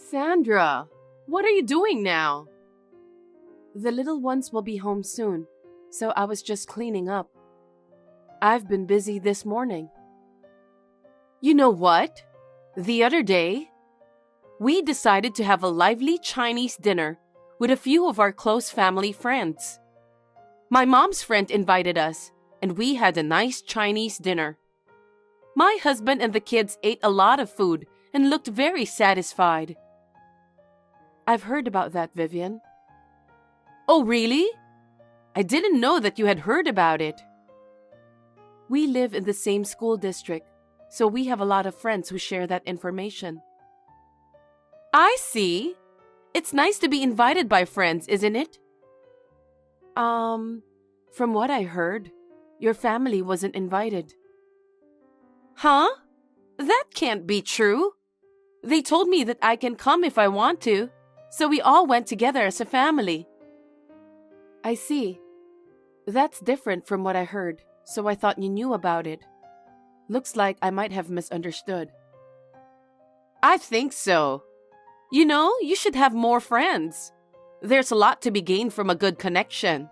Sandra, what are you doing now? The little ones will be home soon, so I was just cleaning up. I've been busy this morning. You know what? The other day, we decided to have a lively Chinese dinner with a few of our close family friends. My mom's friend invited us, and we had a nice Chinese dinner. My husband and the kids ate a lot of food and looked very satisfied. I've heard about that, Vivian. Oh, really? I didn't know that you had heard about it. We live in the same school district, so we have a lot of friends who share that information. I see. It's nice to be invited by friends, isn't it? From what I heard, your family wasn't invited. Huh? That can't be true. They told me that I can come if I want to, so we all went together as a family. I see. That's different from what I heard, so I thought you knew about it. Looks like I might have misunderstood. I think so. You know, you should have more friends. There's a lot to be gained from a good connection.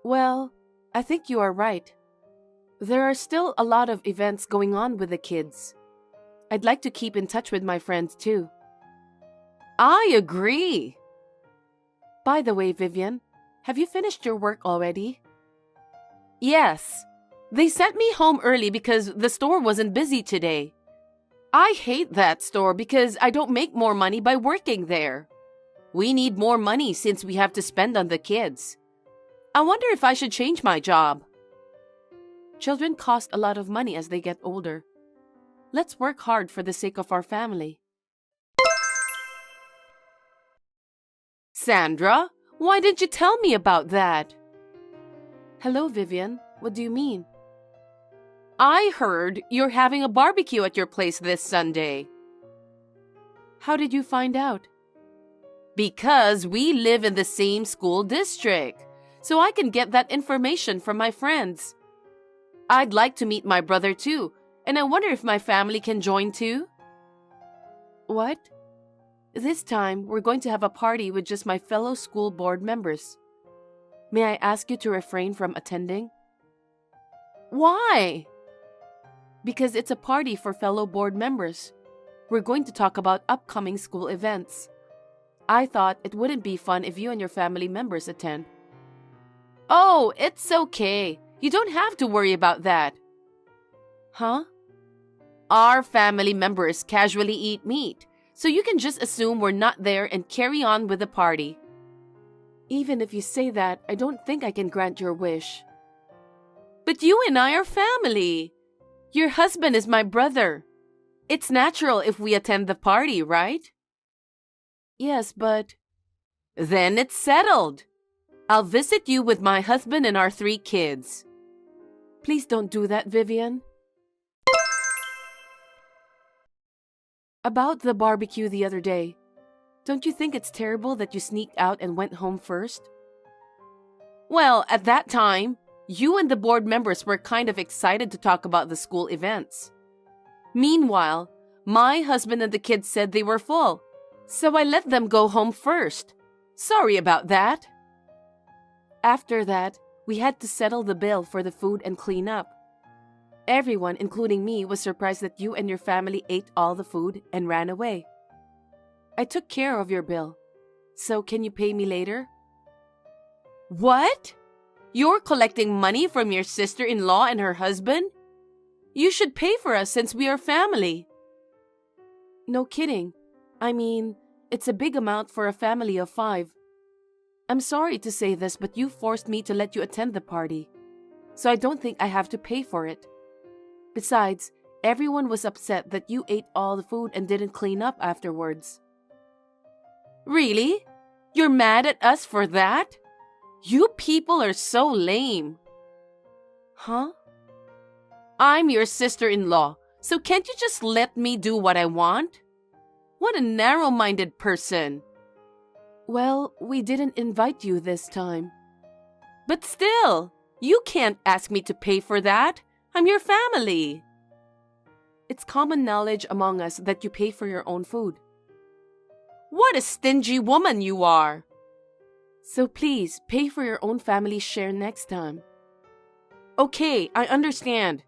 Well, I think you are right. There are still a lot of events going on with the kids. I'd like to keep in touch with my friends too. I agree. By the way, Vivian, have you finished your work already? Yes. They sent me home early because the store wasn't busy today. I hate that store because I don't make more money by working there. We need more money since we have to spend on the kids. I wonder if I should change my job. Children cost a lot of money as they get older. Let's work hard for the sake of our family. Sandra, why didn't you tell me about that? Hello, Vivian. What do you mean? I heard you're having a barbecue at your place this Sunday. How did you find out? Because we live in the same school district, so I can get that information from my friends. I'd like to meet my brother too, and I wonder if my family can join too. What? This time, we're going to have a party with just my fellow school board members. May I ask you to refrain from attending? Why? Because it's a party for fellow board members. We're going to talk about upcoming school events. I thought it wouldn't be fun if you and your family members attend. Oh, it's okay. You don't have to worry about that. Huh? Our family members casually eat meat, so you can just assume we're not there and carry on with the party. Even if you say that, I don't think I can grant your wish. But you and I are family. Your husband is my brother. It's natural if we attend the party, right? Yes, but... Then it's settled. I'll visit you with my husband and our 3 kids. Please don't do that, Vivian. About the barbecue the other day, don't you think it's terrible that you sneaked out and went home first? Well, at that time, you and the board members were kind of excited to talk about the school events. Meanwhile, my husband and the kids said they were full, so I let them go home first. Sorry about that. After that, we had to settle the bill for the food and clean up. Everyone, including me, was surprised that you and your family ate all the food and ran away. I took care of your bill, so can you pay me later? What? You're collecting money from your sister-in-law and her husband? You should pay for us since we are family. No kidding. I mean, it's a big amount for a family of 5. I'm sorry to say this, but you forced me to let you attend the party, so I don't think I have to pay for it. Besides, everyone was upset that you ate all the food and didn't clean up afterwards. Really? You're mad at us for that? You people are so lame. Huh? I'm your sister-in-law, so can't you just let me do what I want? What a narrow-minded person. Well, we didn't invite you this time. But still, you can't ask me to pay for that. I'm your family. It's common knowledge among us that you pay for your own food. What a stingy woman you are. So please, pay for your own family's share next time. Okay, I understand.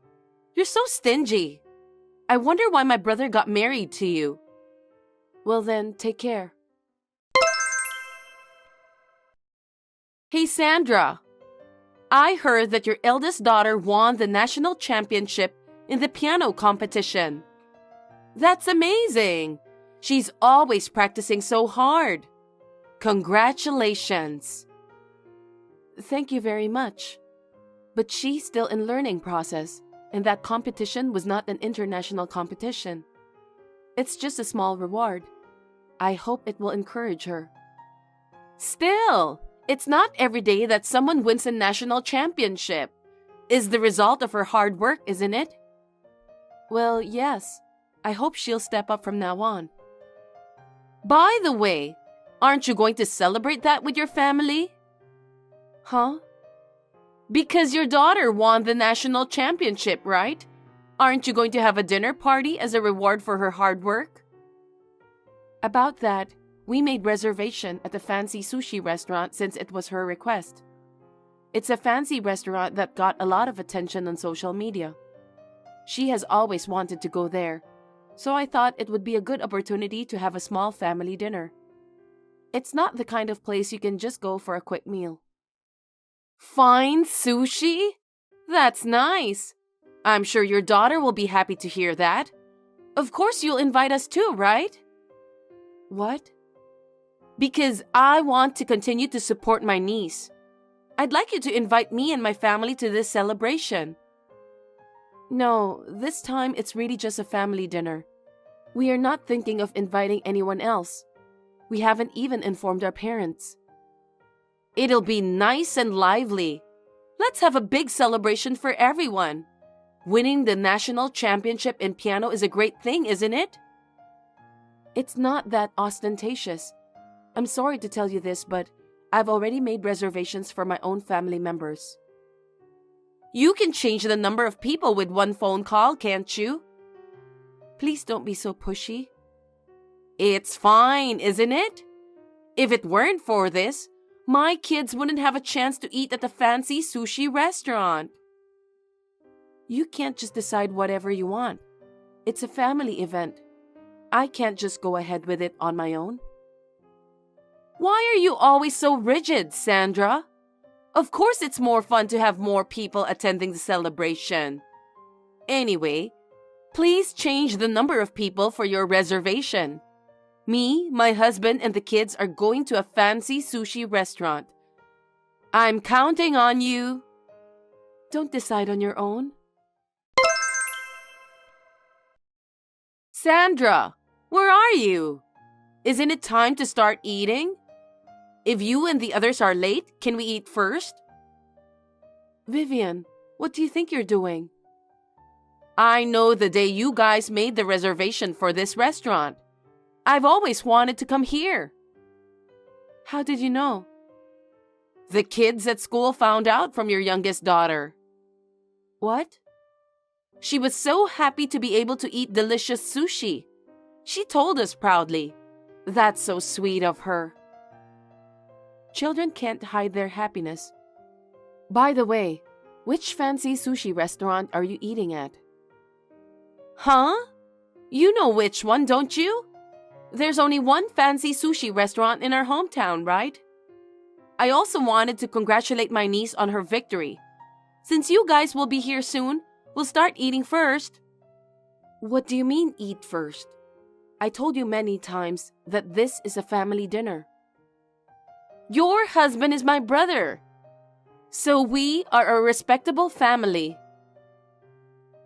You're so stingy. I wonder why my brother got married to you. Well then, take care. Hey Sandra, I heard that your eldest daughter won the national championship in the piano competition. That's amazing. She's always practicing so hard. Congratulations. Thank you very much. But she's still in learning process, and that competition was not an international competition. It's just a small reward. I hope it will encourage her. Still, it's not every day that someone wins a national championship. It's the result of her hard work, isn't it? Well, yes. I hope she'll step up from now on. By the way, aren't you going to celebrate that with your family? Huh? Because your daughter won the national championship, right? Aren't you going to have a dinner party as a reward for her hard work? About that, we made reservation at a fancy sushi restaurant since it was her request. It's a fancy restaurant that got a lot of attention on social media. She has always wanted to go there, so I thought it would be a good opportunity to have a small family dinner. It's not the kind of place you can just go for a quick meal. Fine sushi? That's nice. I'm sure your daughter will be happy to hear that. Of course you'll invite us too, right? What? Because I want to continue to support my niece. I'd like you to invite me and my family to this celebration. No, this time it's really just a family dinner. We are not thinking of inviting anyone else. We haven't even informed our parents. It'll be nice and lively. Let's have a big celebration for everyone. Winning the national championship in piano is a great thing, isn't it? It's not that ostentatious. I'm sorry to tell you this, but I've already made reservations for my own family members. You can change the number of people with one phone call, can't you? Please don't be so pushy. It's fine, isn't it? If it weren't for this, my kids wouldn't have a chance to eat at a fancy sushi restaurant. You can't just decide whatever you want. It's a family event. I can't just go ahead with it on my own. Why are you always so rigid, Sandra? Of course it's more fun to have more people attending the celebration. Anyway, please change the number of people for your reservation. Me, my husband, and the kids are going to a fancy sushi restaurant. I'm counting on you. Don't decide on your own. Sandra, where are you? Isn't it time to start eating? If you and the others are late, can we eat first? Vivian, what do you think you're doing? I know the day you guys made the reservation for this restaurant. I've always wanted to come here. How did you know? The kids at school found out from your youngest daughter. What? She was so happy to be able to eat delicious sushi. She told us proudly. That's so sweet of her. Children can't hide their happiness. By the way, which fancy sushi restaurant are you eating at? Huh? You know which one, don't you? There's only one fancy sushi restaurant in our hometown, right? I also wanted to congratulate my niece on her victory. Since you guys will be here soon, we'll start eating first. What do you mean, eat first? I told you many times that this is a family dinner. Your husband is my brother. So we are a respectable family.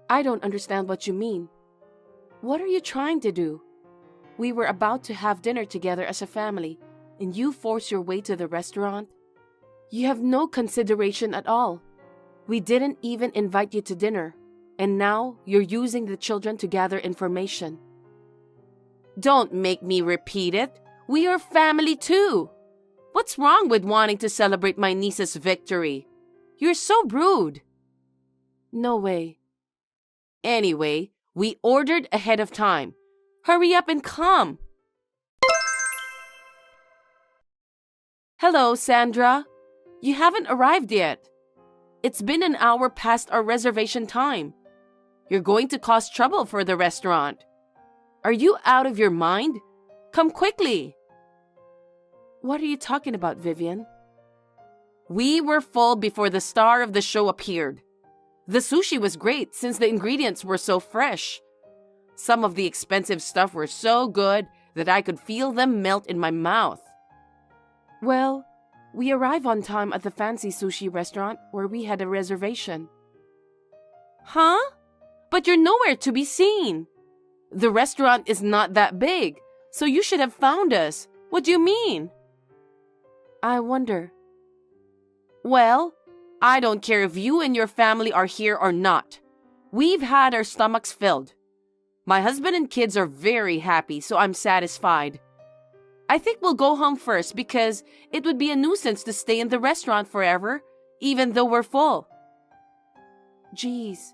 I don't understand what you mean. What are you trying to do? We were about to have dinner together as a family, and you force your way to the restaurant? You have no consideration at all. We didn't even invite you to dinner, and now you're using the children to gather information. Don't make me repeat it. We are family too. What's wrong with wanting to celebrate my niece's victory? You're so rude. No way. Anyway, we ordered ahead of time. Hurry up and come. Hello, Sandra. You haven't arrived yet. It's been an hour past our reservation time. You're going to cause trouble for the restaurant. Are you out of your mind? Come quickly. What are you talking about, Vivian? We were full before the star of the show appeared. The sushi was great since the ingredients were so fresh. Some of the expensive stuff were so good that I could feel them melt in my mouth. Well, we arrived on time at the fancy sushi restaurant where we had a reservation. Huh? But you're nowhere to be seen. The restaurant is not that big, so you should have found us. What do you mean? I wonder. Well, I don't care if you and your family are here or not. We've had our stomachs filled. My husband and kids are very happy, so I'm satisfied. I think we'll go home first because it would be a nuisance to stay in the restaurant forever, even though we're full. Geez.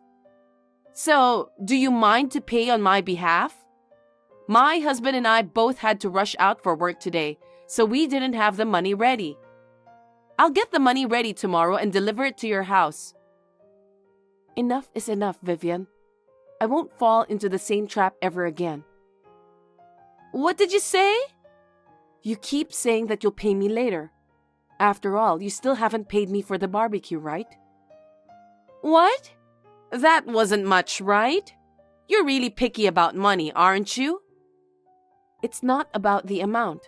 So, do you mind to pay on my behalf? My husband and I both had to rush out for work today, so we didn't have the money ready. I'll get the money ready tomorrow and deliver it to your house. Enough is enough, Vivian. I won't fall into the same trap ever again. What did you say? You keep saying that you'll pay me later. After all, you still haven't paid me for the barbecue, right? What? That wasn't much, right? You're really picky about money, aren't you? It's not about the amount.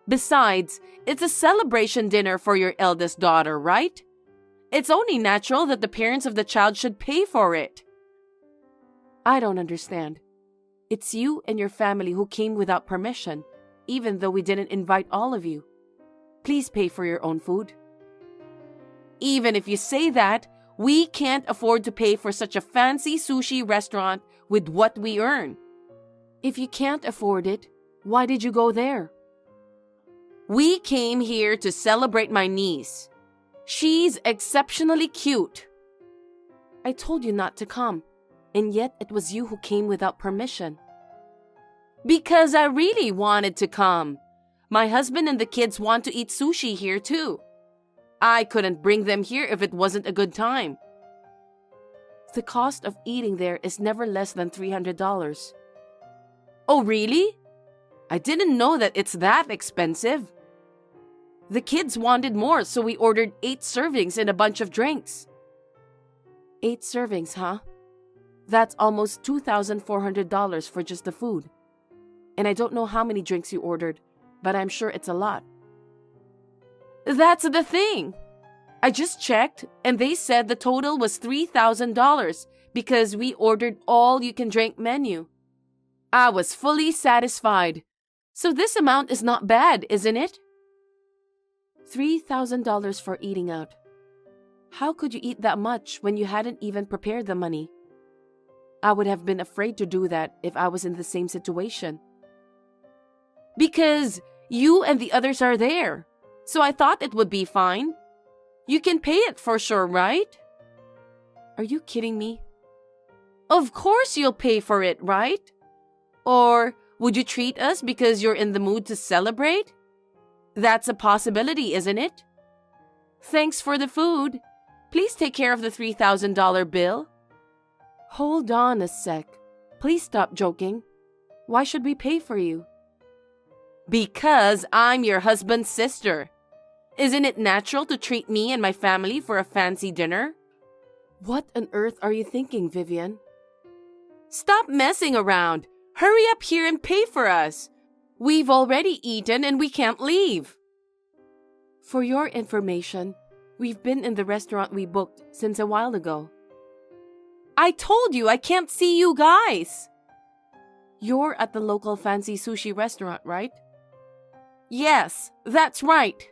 Besides, it's a celebration dinner for your eldest daughter, right? It's only natural that the parents of the child should pay for it. I don't understand. It's you and your family who came without permission, even though we didn't invite all of you. Please pay for your own food. Even if you say that, we can't afford to pay for such a fancy sushi restaurant with what we earn. If you can't afford it, why did you go there? We came here to celebrate my niece. She's exceptionally cute. I told you not to come, and yet it was you who came without permission. Because I really wanted to come. My husband and the kids want to eat sushi here too. I couldn't bring them here if it wasn't a good time. The cost of eating there is never less than $300. Oh, really? I didn't know that it's that expensive. The kids wanted more, so we ordered 8 servings and a bunch of drinks. 8 servings, huh? That's almost $2,400 for just the food. And I don't know how many drinks you ordered, but I'm sure it's a lot. That's the thing. I just checked, and they said the total was $3,000 because we ordered all-you-can-drink menu. I was fully satisfied. So this amount is not bad, isn't it? $3,000 for eating out. How could you eat that much when you hadn't even prepared the money? I would have been afraid to do that if I was in the same situation. Because you and the others are there, so I thought it would be fine. You can pay it for sure, right? Are you kidding me? Of course you'll pay for it, right? Or would you treat us because you're in the mood to celebrate? That's a possibility, isn't it? Thanks for the food. Please take care of the $3,000 bill. Hold on a sec. Please stop joking. Why should we pay for you? Because I'm your husband's sister. Isn't it natural to treat me and my family for a fancy dinner? What on earth are you thinking, Vivian? Stop messing around. Hurry up here and pay for us. We've already eaten and we can't leave. For your information, we've been in the restaurant we booked since a while ago. I told you I can't see you guys. You're at the local fancy sushi restaurant, right? Yes, that's right.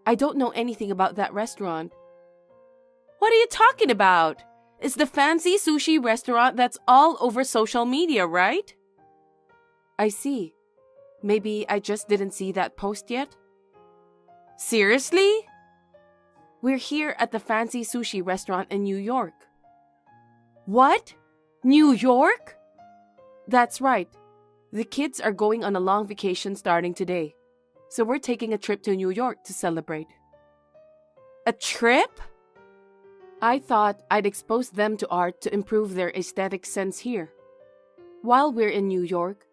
I don't know anything about that restaurant. What are you talking about? It's the fancy sushi restaurant that's all over social media, right? I see. Maybe I just didn't see that post yet. Seriously? We're here at the fancy sushi restaurant in New York. What? New York? That's right. The kids are going on a long vacation starting today. So we're taking a trip to New York to celebrate. A trip? I thought I'd expose them to art to improve their aesthetic sense here. While we're in New York,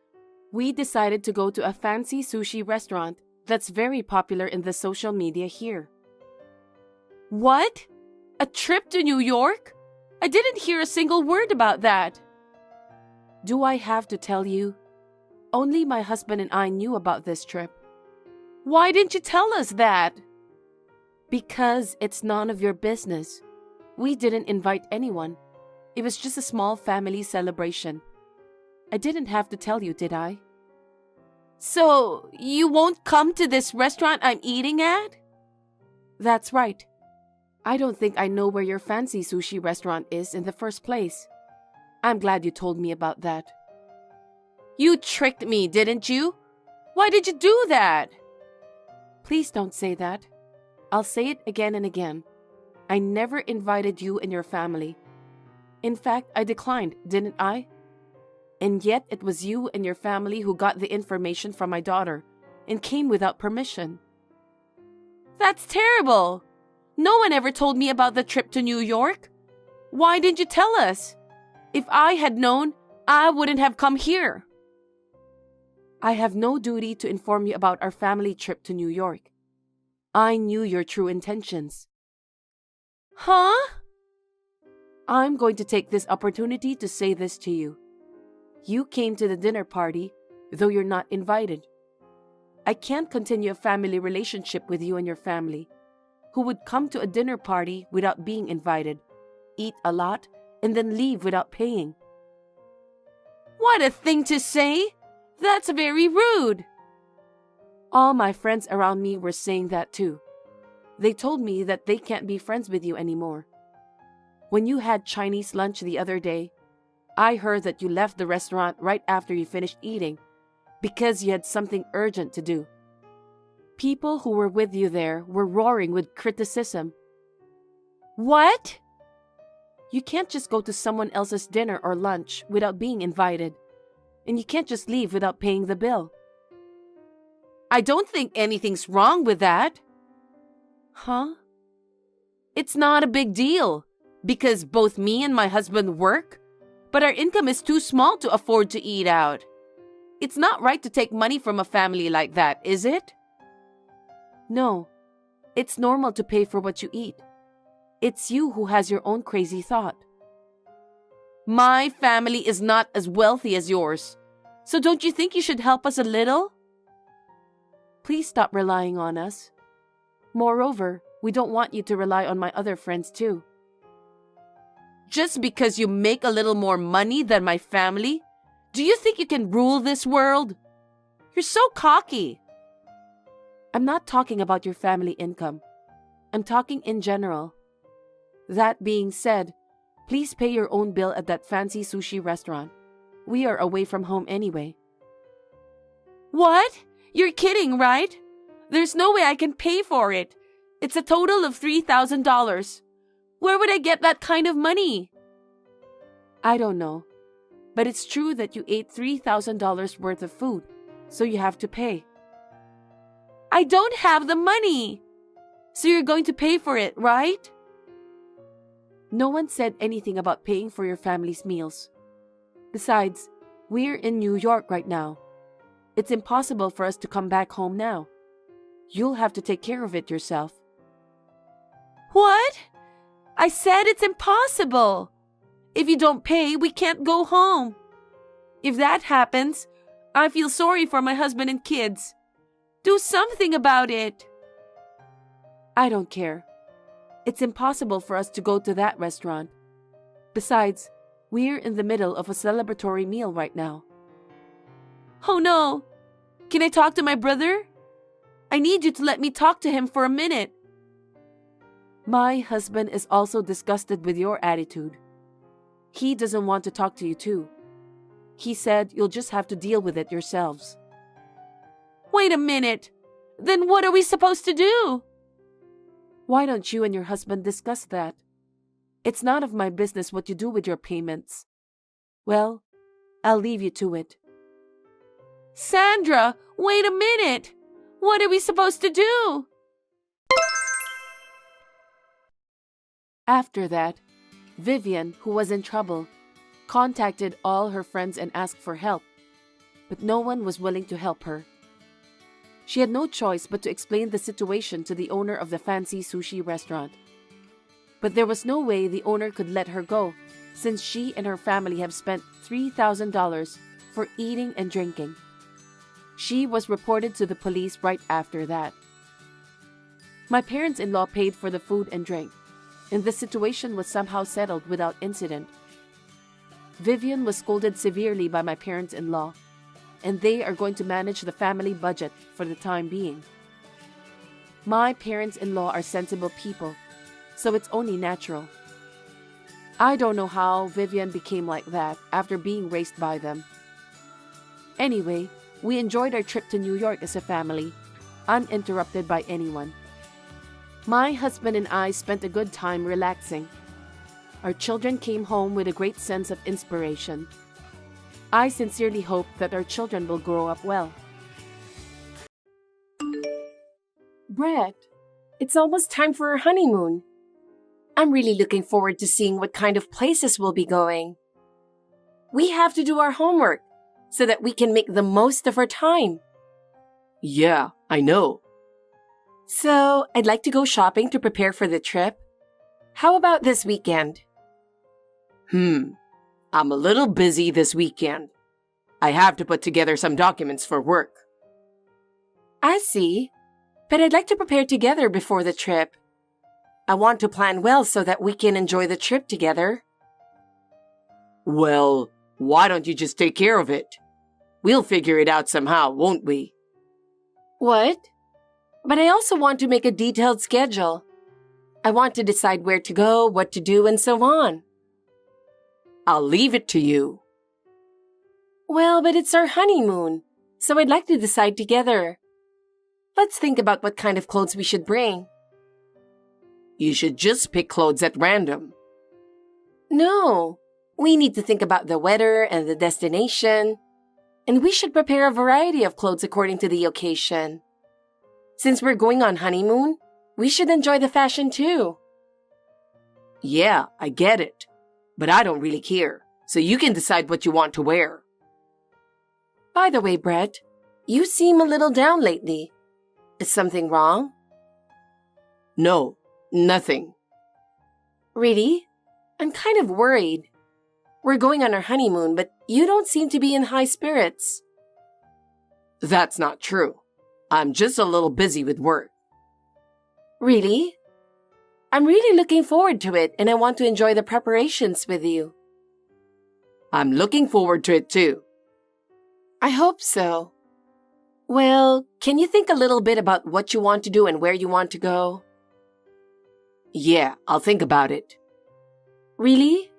we decided to go to a fancy sushi restaurant that's very popular in the social media here. What? A trip to New York? I didn't hear a single word about that. Do I have to tell you? Only my husband and I knew about this trip. Why didn't you tell us that? Because it's none of your business. We didn't invite anyone. It was just a small family celebration. I didn't have to tell you, did I? So, you won't come to this restaurant I'm eating at? That's right. I don't think I know where your fancy sushi restaurant is in the first place. I'm glad you told me about that. You tricked me, didn't you? Why did you do that? Please don't say that. I'll say it again and again. I never invited you and your family. In fact, I declined, didn't I? And yet it was you and your family who got the information from my daughter and came without permission. That's terrible! No one ever told me about the trip to New York. Why didn't you tell us? If I had known, I wouldn't have come here. I have no duty to inform you about our family trip to New York. I knew your true intentions. Huh? I'm going to take this opportunity to say this to you. You came to the dinner party, though you're not invited. I can't continue a family relationship with you and your family, who would come to a dinner party without being invited, eat a lot, and then leave without paying. What a thing to say! That's very rude. All my friends around me were saying that too. They told me that they can't be friends with you anymore. When you had Chinese lunch the other day, I heard that you left the restaurant right after you finished eating because you had something urgent to do. People who were with you there were roaring with criticism. What? You can't just go to someone else's dinner or lunch without being invited, and you can't just leave without paying the bill. I don't think anything's wrong with that. Huh? It's not a big deal, because both me and my husband work, but our income is too small to afford to eat out. It's not right to take money from a family like that, is it? No, it's normal to pay for what you eat. It's you who has your own crazy thought. My family is not as wealthy as yours, so don't you think you should help us a little? Please stop relying on us. Moreover, we don't want you to rely on my other friends too. Just because you make a little more money than my family, do you think you can rule this world? You're so cocky. I'm not talking about your family income. I'm talking in general. That being said, please pay your own bill at that fancy sushi restaurant. We are away from home anyway. What? You're kidding, right? There's no way I can pay for it. It's a total of $3,000. Where would I get that kind of money? I don't know. But it's true that you ate $3,000 worth of food, so you have to pay. I don't have the money. So you're going to pay for it, right? No one said anything about paying for your family's meals. Besides, we're in New York right now. It's impossible for us to come back home now. You'll have to take care of it yourself. What? I said it's impossible. If you don't pay, we can't go home. If that happens, I feel sorry for my husband and kids. Do something about it. I don't care. It's impossible for us to go to that restaurant. Besides, we're in the middle of a celebratory meal right now. Oh no! Can I talk to my brother? I need you to let me talk to him for a minute. My husband is also disgusted with your attitude. He doesn't want to talk to you too. He said you'll just have to deal with it yourselves. Wait a minute. Then what are we supposed to do? Why don't you and your husband discuss that? It's none of my business what you do with your payments. Well, I'll leave you to it. Sandra, wait a minute. What are we supposed to do? After that, Vivian, who was in trouble, contacted all her friends and asked for help, but no one was willing to help her. She had no choice but to explain the situation to the owner of the fancy sushi restaurant. But there was no way the owner could let her go, since she and her family have spent $3,000 for eating and drinking. She was reported to the police right after that. My parents-in-law paid for the food and drink, and the situation was somehow settled without incident. Vivian was scolded severely by my parents-in-law, and they are going to manage the family budget for the time being. My parents-in-law are sensible people, so it's only natural. I don't know how Vivian became like that after being raised by them. Anyway, we enjoyed our trip to New York as a family, uninterrupted by anyone. My husband and I spent a good time relaxing. Our children came home with a great sense of inspiration. I sincerely hope that our children will grow up well. Brett, it's almost time for our honeymoon. I'm really looking forward to seeing what kind of places we'll be going. We have to do our homework so that we can make the most of our time. Yeah, I know. So, I'd like to go shopping to prepare for the trip. How about this weekend? I'm a little busy this weekend. I have to put together some documents for work. I see. But I'd like to prepare together before the trip. I want to plan well so that we can enjoy the trip together. Well, why don't you just take care of it? We'll figure it out somehow, won't we? What? But I also want to make a detailed schedule. I want to decide where to go, what to do, and so on. I'll leave it to you. Well, but it's our honeymoon, so I'd like to decide together. Let's think about what kind of clothes we should bring. You should just pick clothes at random. No, we need to think about the weather and the destination. And we should prepare a variety of clothes according to the occasion. Since we're going on honeymoon, we should enjoy the fashion too. Yeah, I get it. But I don't really care, so you can decide what you want to wear. By the way, Brett, you seem a little down lately. Is something wrong? No, nothing. Really? I'm kind of worried. We're going on our honeymoon, but you don't seem to be in high spirits. That's not true. I'm just a little busy with work. Really? I'm really looking forward to it, and I want to enjoy the preparations with you. I'm looking forward to it too. I hope so. Well, can you think a little bit about what you want to do and where you want to go? Yeah, I'll think about it. Really?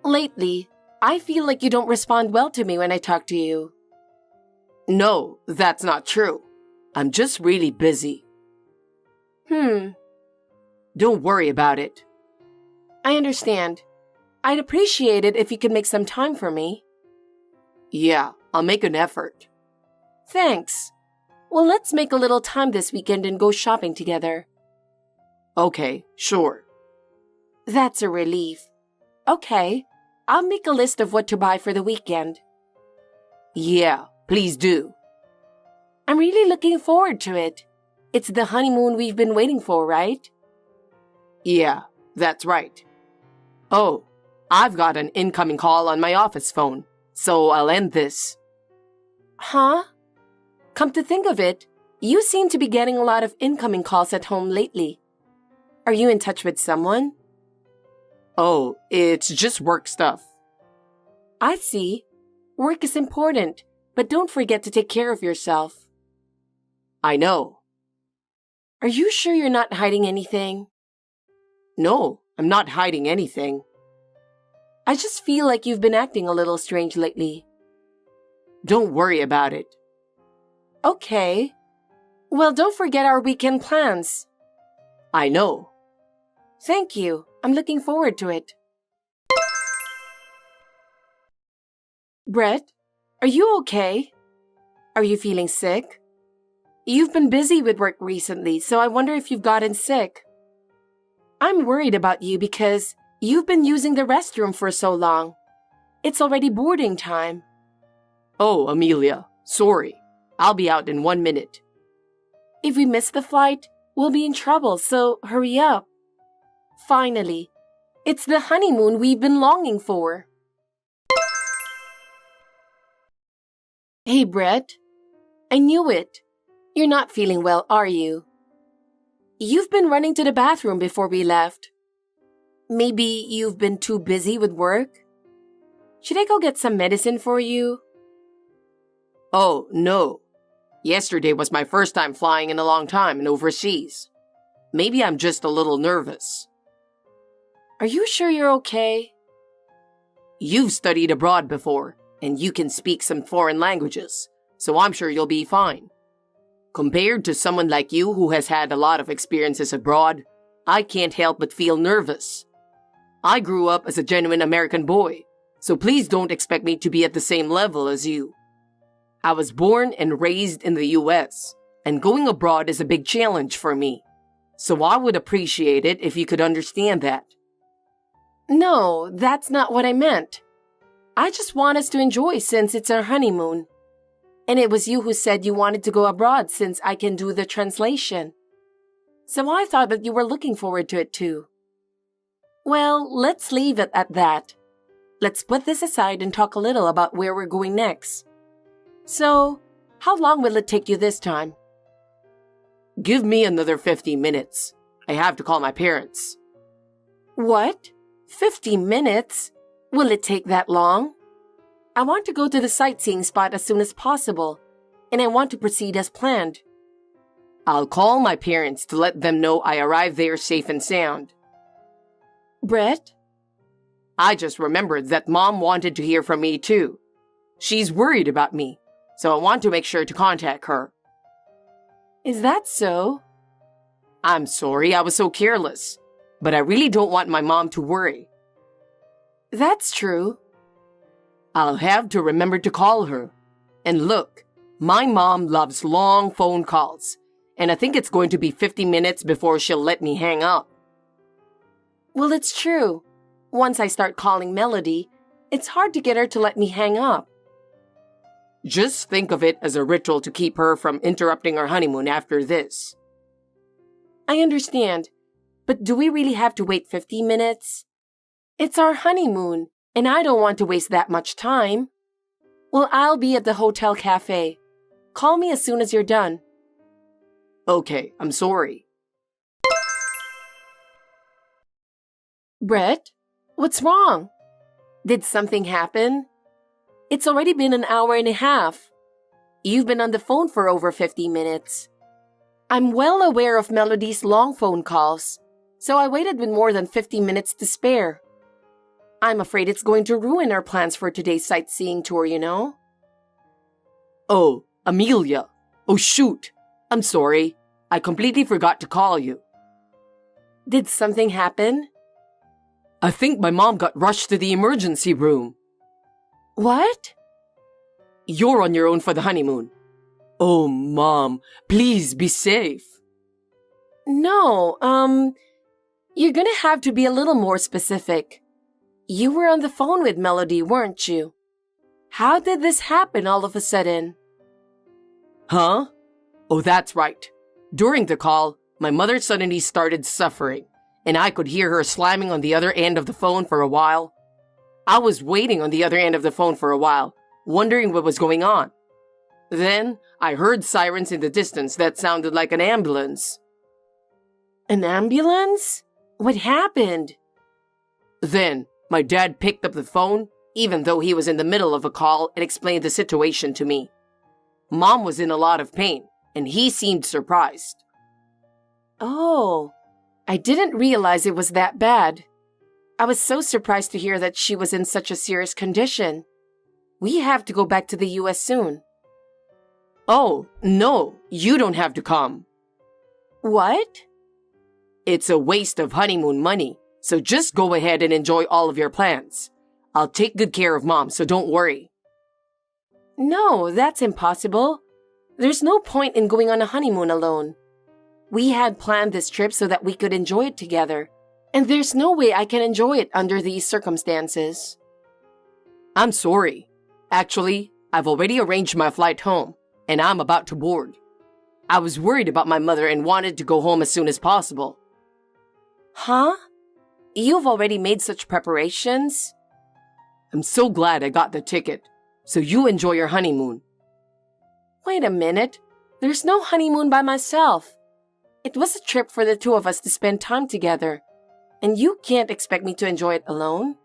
Lately, I feel like you don't respond well to me when I talk to you. No, that's not true. I'm just really busy. Don't worry about it. I understand. I'd appreciate it if you could make some time for me. Yeah, I'll make an effort. Thanks. Well, let's make a little time this weekend and go shopping together. Okay, sure. That's a relief. Okay, I'll make a list of what to buy for the weekend. Yeah, please do. I'm really looking forward to it. It's the honeymoon we've been waiting for, right? Yeah, that's right. Oh, I've got an incoming call on my office phone, so I'll end this. Huh? Come to think of it, you seem to be getting a lot of incoming calls at home lately. Are you in touch with someone? Oh, it's just work stuff. I see. Work is important, but don't forget to take care of yourself. I know. Are you sure you're not hiding anything? No, I'm not hiding anything. I just feel like you've been acting a little strange lately. Don't worry about it. Okay. Well, don't forget our weekend plans. I know. Thank you. I'm looking forward to it. Brett, are you okay? Are you feeling sick? You've been busy with work recently, so I wonder if you've gotten sick. I'm worried about you because you've been using the restroom for so long. It's already boarding time. Oh, Amelia, sorry. I'll be out in 1 minute. If we miss the flight, we'll be in trouble, so hurry up. Finally, it's the honeymoon we've been longing for. Hey, Brett. I knew it. You're not feeling well, are you? You've been running to the bathroom before we left. Maybe you've been too busy with work? Should I go get some medicine for you? Oh, no. Yesterday was my first time flying in a long time and overseas. Maybe I'm just a little nervous. Are you sure you're okay? You've studied abroad before, and you can speak some foreign languages, so I'm sure you'll be fine. Compared to someone like you who has had a lot of experiences abroad, I can't help but feel nervous. I grew up as a genuine American boy, so please don't expect me to be at the same level as you. I was born and raised in the US, and going abroad is a big challenge for me, so I would appreciate it if you could understand that. No, that's not what I meant. I just want us to enjoy since it's our honeymoon. And it was you who said you wanted to go abroad since I can do the translation. So I thought that you were looking forward to it too. Well, let's leave it at that. Let's put this aside and talk a little about where we're going next. So, how long will it take you this time? Give me another 50 minutes. I have to call my parents. What? 50 minutes? Will it take that long? I want to go to the sightseeing spot as soon as possible, and I want to proceed as planned. I'll call my parents to let them know I arrived there safe and sound. Brett? I just remembered that Mom wanted to hear from me too. She's worried about me, so I want to make sure to contact her. Is that so? I'm sorry I was so careless, but I really don't want my mom to worry. That's true. I'll have to remember to call her. And look, my mom loves long phone calls, and I think it's going to be 50 minutes before she'll let me hang up. Well, it's true. Once I start calling Melody, it's hard to get her to let me hang up. Just think of it as a ritual to keep her from interrupting our honeymoon after this. I understand, but do we really have to wait 50 minutes? It's our honeymoon, and I don't want to waste that much time. Well, I'll be at the hotel cafe. Call me as soon as you're done. Okay, I'm sorry. Brett, what's wrong? Did something happen? It's already been an hour and a half. You've been on the phone for over 50 minutes. I'm well aware of Melody's long phone calls, so I waited with more than 50 minutes to spare. I'm afraid it's going to ruin our plans for today's sightseeing tour, you know? Oh, Amelia. Oh, shoot. I'm sorry. I completely forgot to call you. Did something happen? I think my mom got rushed to the emergency room. What? You're on your own for the honeymoon. Oh, Mom, please be safe. No, you're gonna have to be a little more specific. You were on the phone with Melody, weren't you? How did this happen all of a sudden? Huh? Oh, that's right. During the call, my mother suddenly started suffering, and I could hear her slamming on the other end of the phone for a while. I was waiting on the other end of the phone for a while, wondering what was going on. Then, I heard sirens in the distance that sounded like an ambulance. An ambulance? What happened? Then, my dad picked up the phone, even though he was in the middle of a call, and explained the situation to me. Mom was in a lot of pain, and he seemed surprised. Oh, I didn't realize it was that bad. I was so surprised to hear that she was in such a serious condition. We have to go back to the US soon. Oh, no, you don't have to come. What? It's a waste of honeymoon money, so just go ahead and enjoy all of your plans. I'll take good care of Mom, so don't worry. No, that's impossible. There's no point in going on a honeymoon alone. We had planned this trip so that we could enjoy it together, and there's no way I can enjoy it under these circumstances. I'm sorry. Actually, I've already arranged my flight home, and I'm about to board. I was worried about my mother and wanted to go home as soon as possible. Huh? You've already made such preparations? I'm so glad I got the ticket, so you enjoy your honeymoon. Wait a minute. There's no honeymoon by myself. It was a trip for the two of us to spend time together, and you can't expect me to enjoy it alone.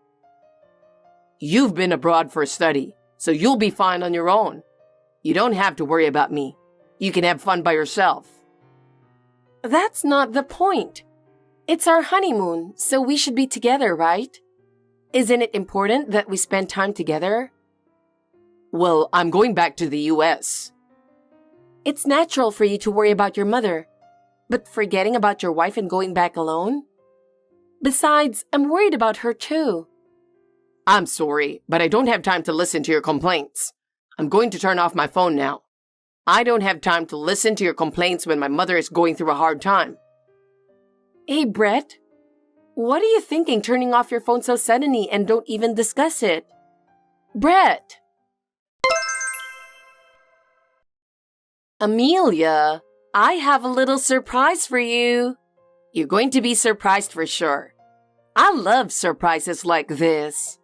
You've been abroad for study, so you'll be fine on your own. You don't have to worry about me. You can have fun by yourself. That's not the point. It's our honeymoon, so we should be together, right? Isn't it important that we spend time together? Well, I'm going back to the US. It's natural for you to worry about your mother, but forgetting about your wife and going back alone? Besides, I'm worried about her too. I'm sorry, but I don't have time to listen to your complaints. I'm going to turn off my phone now. I don't have time to listen to your complaints when my mother is going through a hard time. Hey, Brett. What are you thinking turning off your phone so suddenly and don't even discuss it? Brett! Amelia, I have a little surprise for you. You're going to be surprised for sure. I love surprises like this.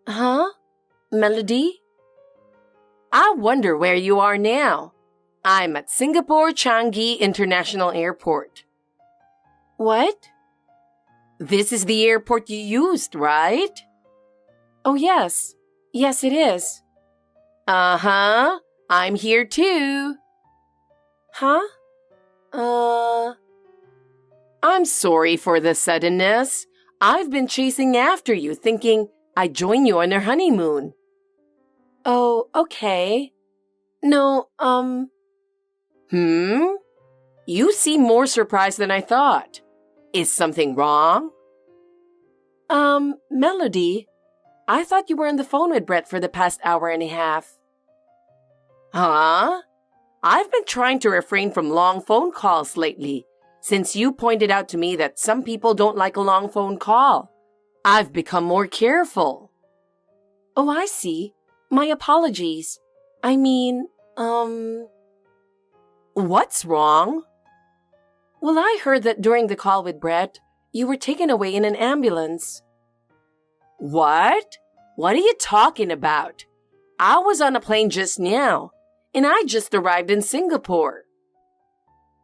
Huh? Melody? I wonder where you are now. I'm at Singapore Changi International Airport. What? This is the airport you used, right? Oh, yes. Yes, it is. Uh-huh. I'm here too. Huh? I'm sorry for the suddenness. I've been chasing after you, thinking I'd join you on your honeymoon. Oh, okay. No, You seem more surprised than I thought. Is something wrong? Melody, I thought you were on the phone with Brett for the past hour and a half. Huh? I've been trying to refrain from long phone calls lately, since you pointed out to me that some people don't like a long phone call. I've become more careful. Oh, I see. My apologies. I mean, What's wrong? Well, I heard that during the call with Brett, you were taken away in an ambulance. What? What are you talking about? I was on a plane just now, and I just arrived in Singapore.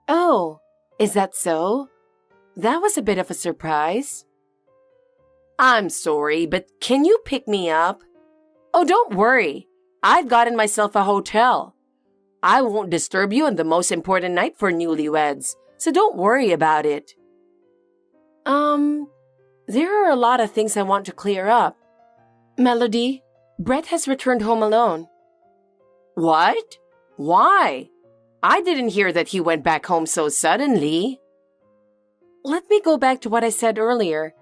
Oh, is that so? That was a bit of a surprise. I'm sorry, but can you pick me up? Oh, don't worry. I've gotten myself a hotel. I won't disturb you on the most important night for newlyweds, so don't worry about it. There are a lot of things I want to clear up. Melody, Brett has returned home alone. What? Why? I didn't hear that he went back home so suddenly. Let me go back to what I said earlier.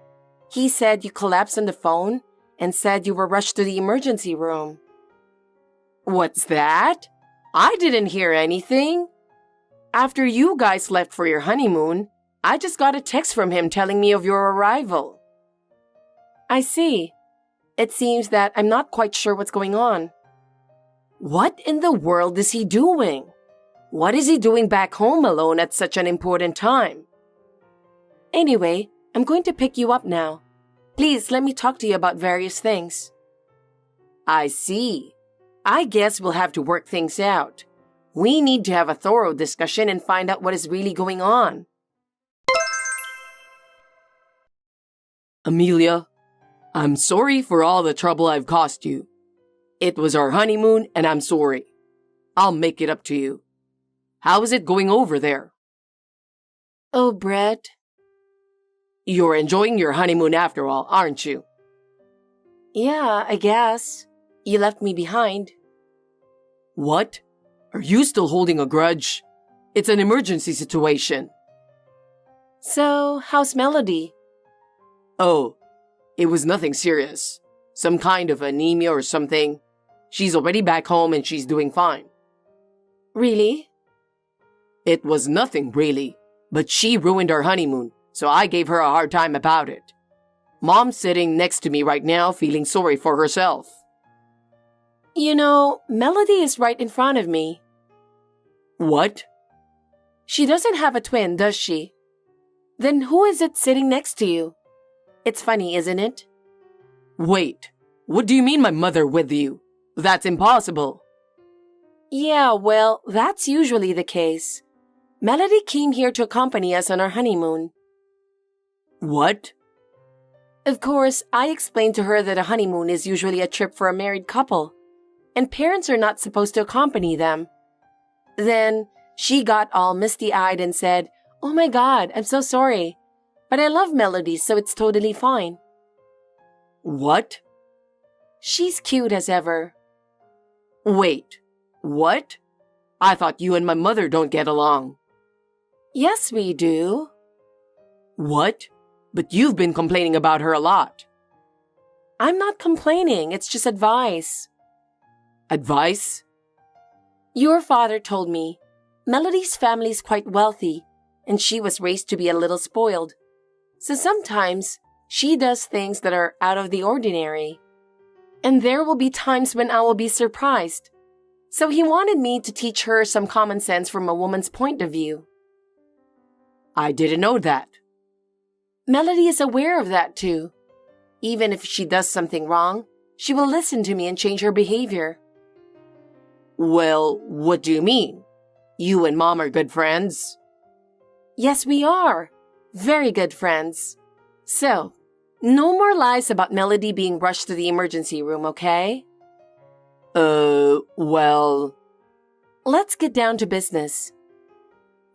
He said you collapsed on the phone and said you were rushed to the emergency room. What's that? I didn't hear anything. After you guys left for your honeymoon, I just got a text from him telling me of your arrival. I see. It seems that I'm not quite sure what's going on. What in the world is he doing? What is he doing back home alone at such an important time? Anyway, I'm going to pick you up now. Please let me talk to you about various things. I see. I guess we'll have to work things out. We need to have a thorough discussion and find out what is really going on. Amelia, I'm sorry for all the trouble I've caused you. It was our honeymoon, and I'm sorry. I'll make it up to you. How is it going over there? Oh, Brett. You're enjoying your honeymoon after all, aren't you? Yeah, I guess. You left me behind. What? Are you still holding a grudge? It's an emergency situation. So, how's Melody? Oh, it was nothing serious. Some kind of anemia or something. She's already back home and she's doing fine. Really? It was nothing, really. But she ruined our honeymoon, so I gave her a hard time about it. Mom's sitting next to me right now, feeling sorry for herself. You know, Melody is right in front of me. What? She doesn't have a twin, does she? Then who is it sitting next to you? It's funny, isn't it? Wait, what do you mean my mother with you? That's impossible. Yeah, well, that's usually the case. Melody came here to accompany us on our honeymoon. What? Of course, I explained to her that a honeymoon is usually a trip for a married couple, and parents are not supposed to accompany them. Then she got all misty-eyed and said, "Oh my God, I'm so sorry. But I love Melody, so it's totally fine." What? She's cute as ever. Wait, what? I thought you and my mother don't get along. Yes, we do. What? But you've been complaining about her a lot. I'm not complaining, it's just advice. Advice? Your father told me Melody's family's quite wealthy, and she was raised to be a little spoiled. So sometimes she does things that are out of the ordinary. And there will be times when I will be surprised. So he wanted me to teach her some common sense from a woman's point of view. I didn't know that. Melody is aware of that too. Even if she does something wrong, she will listen to me and change her behavior. Well, what do you mean? You and Mom are good friends? Yes, we are. Very good friends. So, no more lies about Melody being rushed to the emergency room, okay? Well... Let's get down to business.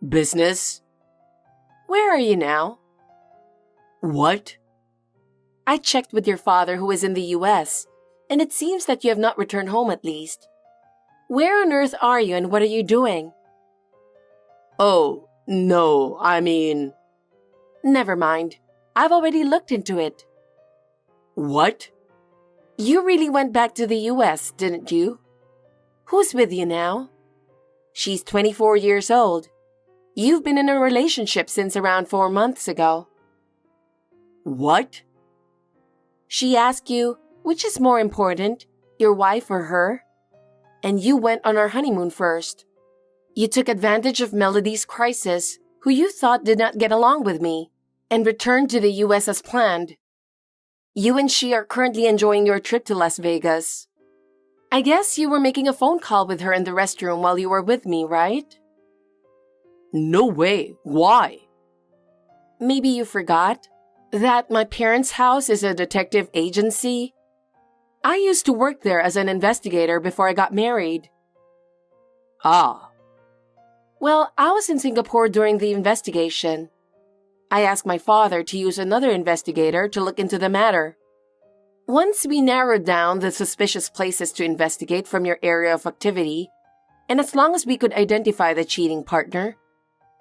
Business? Where are you now? What? I checked with your father who is in the US, and it seems that you have not returned home at least. Where on earth are you and what are you doing? Oh, no, I mean... Never mind. I've already looked into it. What? You really went back to the US, didn't you? Who's with you now? She's 24 years old. You've been in a relationship since around 4 months ago. What? She asked you, which is more important, your wife or her? And you went on our honeymoon first. You took advantage of Melody's crisis, who you thought did not get along with me, and returned to the US as planned. You and she are currently enjoying your trip to Las Vegas. I guess you were making a phone call with her in the restroom while you were with me, right? No way. Why? Maybe you forgot that my parents' house is a detective agency. I used to work there as an investigator before I got married. Ah. Well, I was in Singapore during the investigation. I asked my father to use another investigator to look into the matter. Once we narrowed down the suspicious places to investigate from your area of activity, and as long as we could identify the cheating partner,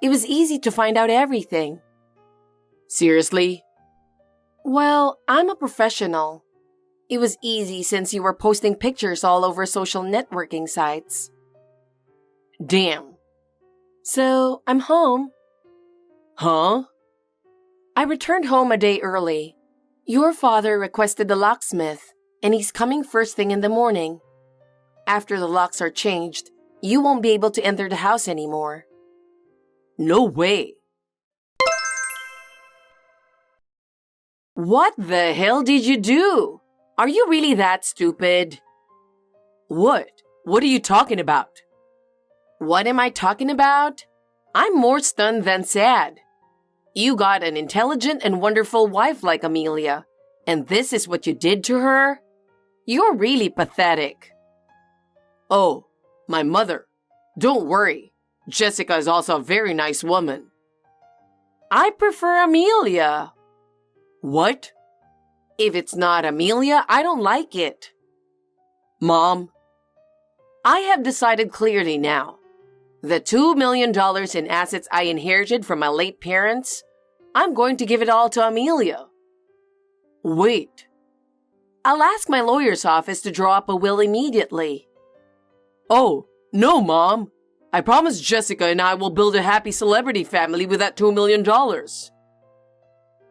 it was easy to find out everything. Seriously? Well, I'm a professional. It was easy since you were posting pictures all over social networking sites. Damn. So, I'm home. Huh? I returned home a day early. Your father requested the locksmith, and he's coming first thing in the morning. After the locks are changed, you won't be able to enter the house anymore. No way. What the hell did you do? Are you really that stupid? What? What are you talking about? What am I talking about? I'm more stunned than sad. You got an intelligent and wonderful wife like Amelia, and this is what you did to her? You're really pathetic. Oh, my mother. Don't worry. Jessica is also a very nice woman. I prefer Amelia. What? If it's not Amelia, I don't like it. Mom? I have decided clearly now. The $2 million in assets I inherited from my late parents, I'm going to give it all to Amelia. Wait. I'll ask my lawyer's office to draw up a will immediately. Oh, no, Mom. I promised Jessica and I will build a happy celebrity family with that $2 million.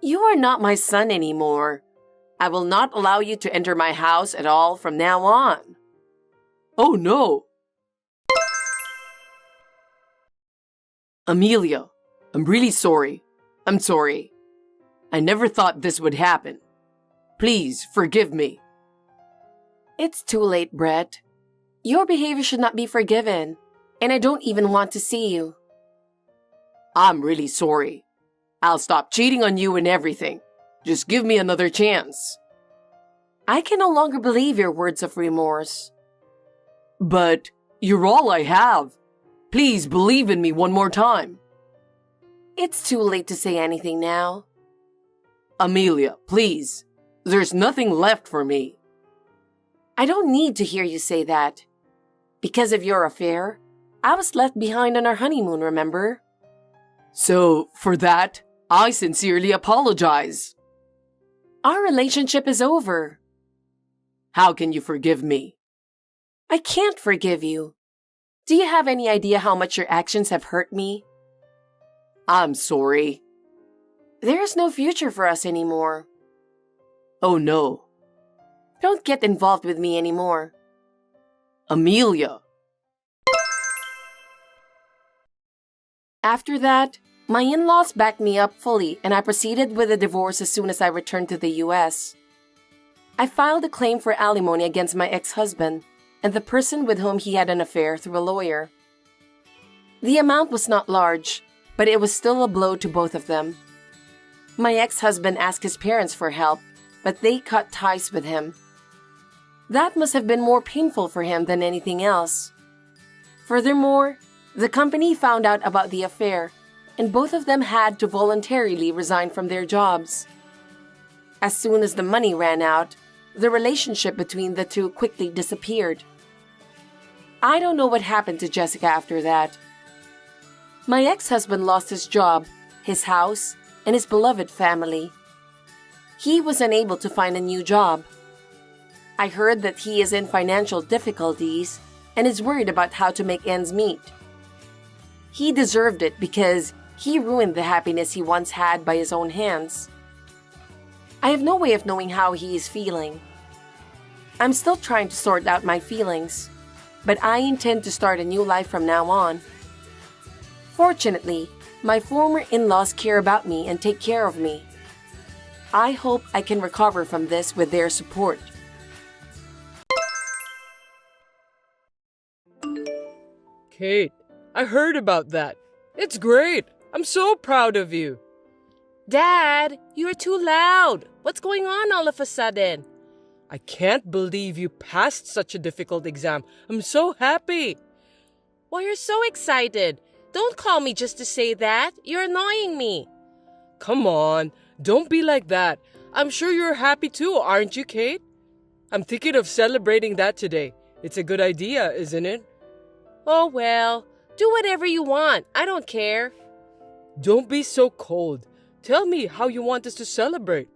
You are not my son anymore. I will not allow you to enter my house at all from now on. Oh no! Amelia, I'm really sorry. I'm sorry. I never thought this would happen. Please forgive me. It's too late, Brett. Your behavior should not be forgiven, and I don't even want to see you. I'm really sorry. I'll stop cheating on you and everything. Just give me another chance. I can no longer believe your words of remorse. But you're all I have. Please believe in me one more time. It's too late to say anything now. Amelia, please. There's nothing left for me. I don't need to hear you say that. Because of your affair, I was left behind on our honeymoon, remember? So, for that, I sincerely apologize. Our relationship is over. How can you forgive me? I can't forgive you. Do you have any idea how much your actions have hurt me? I'm sorry. There is no future for us anymore. Oh no. Don't get involved with me anymore. Amelia. After that, my in-laws backed me up fully and I proceeded with the divorce as soon as I returned to the US. I filed a claim for alimony against my ex-husband and the person with whom he had an affair through a lawyer. The amount was not large, but it was still a blow to both of them. My ex-husband asked his parents for help, but they cut ties with him. That must have been more painful for him than anything else. Furthermore, the company found out about the affair, and both of them had to voluntarily resign from their jobs. As soon as the money ran out, the relationship between the two quickly disappeared. I don't know what happened to Jessica after that. My ex-husband lost his job, his house, and his beloved family. He was unable to find a new job. I heard that he is in financial difficulties and is worried about how to make ends meet. He deserved it because he ruined the happiness he once had by his own hands. I have no way of knowing how he is feeling. I'm still trying to sort out my feelings, but I intend to start a new life from now on. Fortunately, my former in-laws care about me and take care of me. I hope I can recover from this with their support. Kate, I heard about that. It's great. I'm so proud of you. Dad, you're too loud. What's going on all of a sudden? I can't believe you passed such a difficult exam. I'm so happy. Why, you're so excited. Don't call me just to say that. You're annoying me. Come on, don't be like that. I'm sure you're happy too, aren't you, Kate? I'm thinking of celebrating that today. It's a good idea, isn't it? Oh, well, do whatever you want. I don't care. Don't be so cold. Tell me how you want us to celebrate.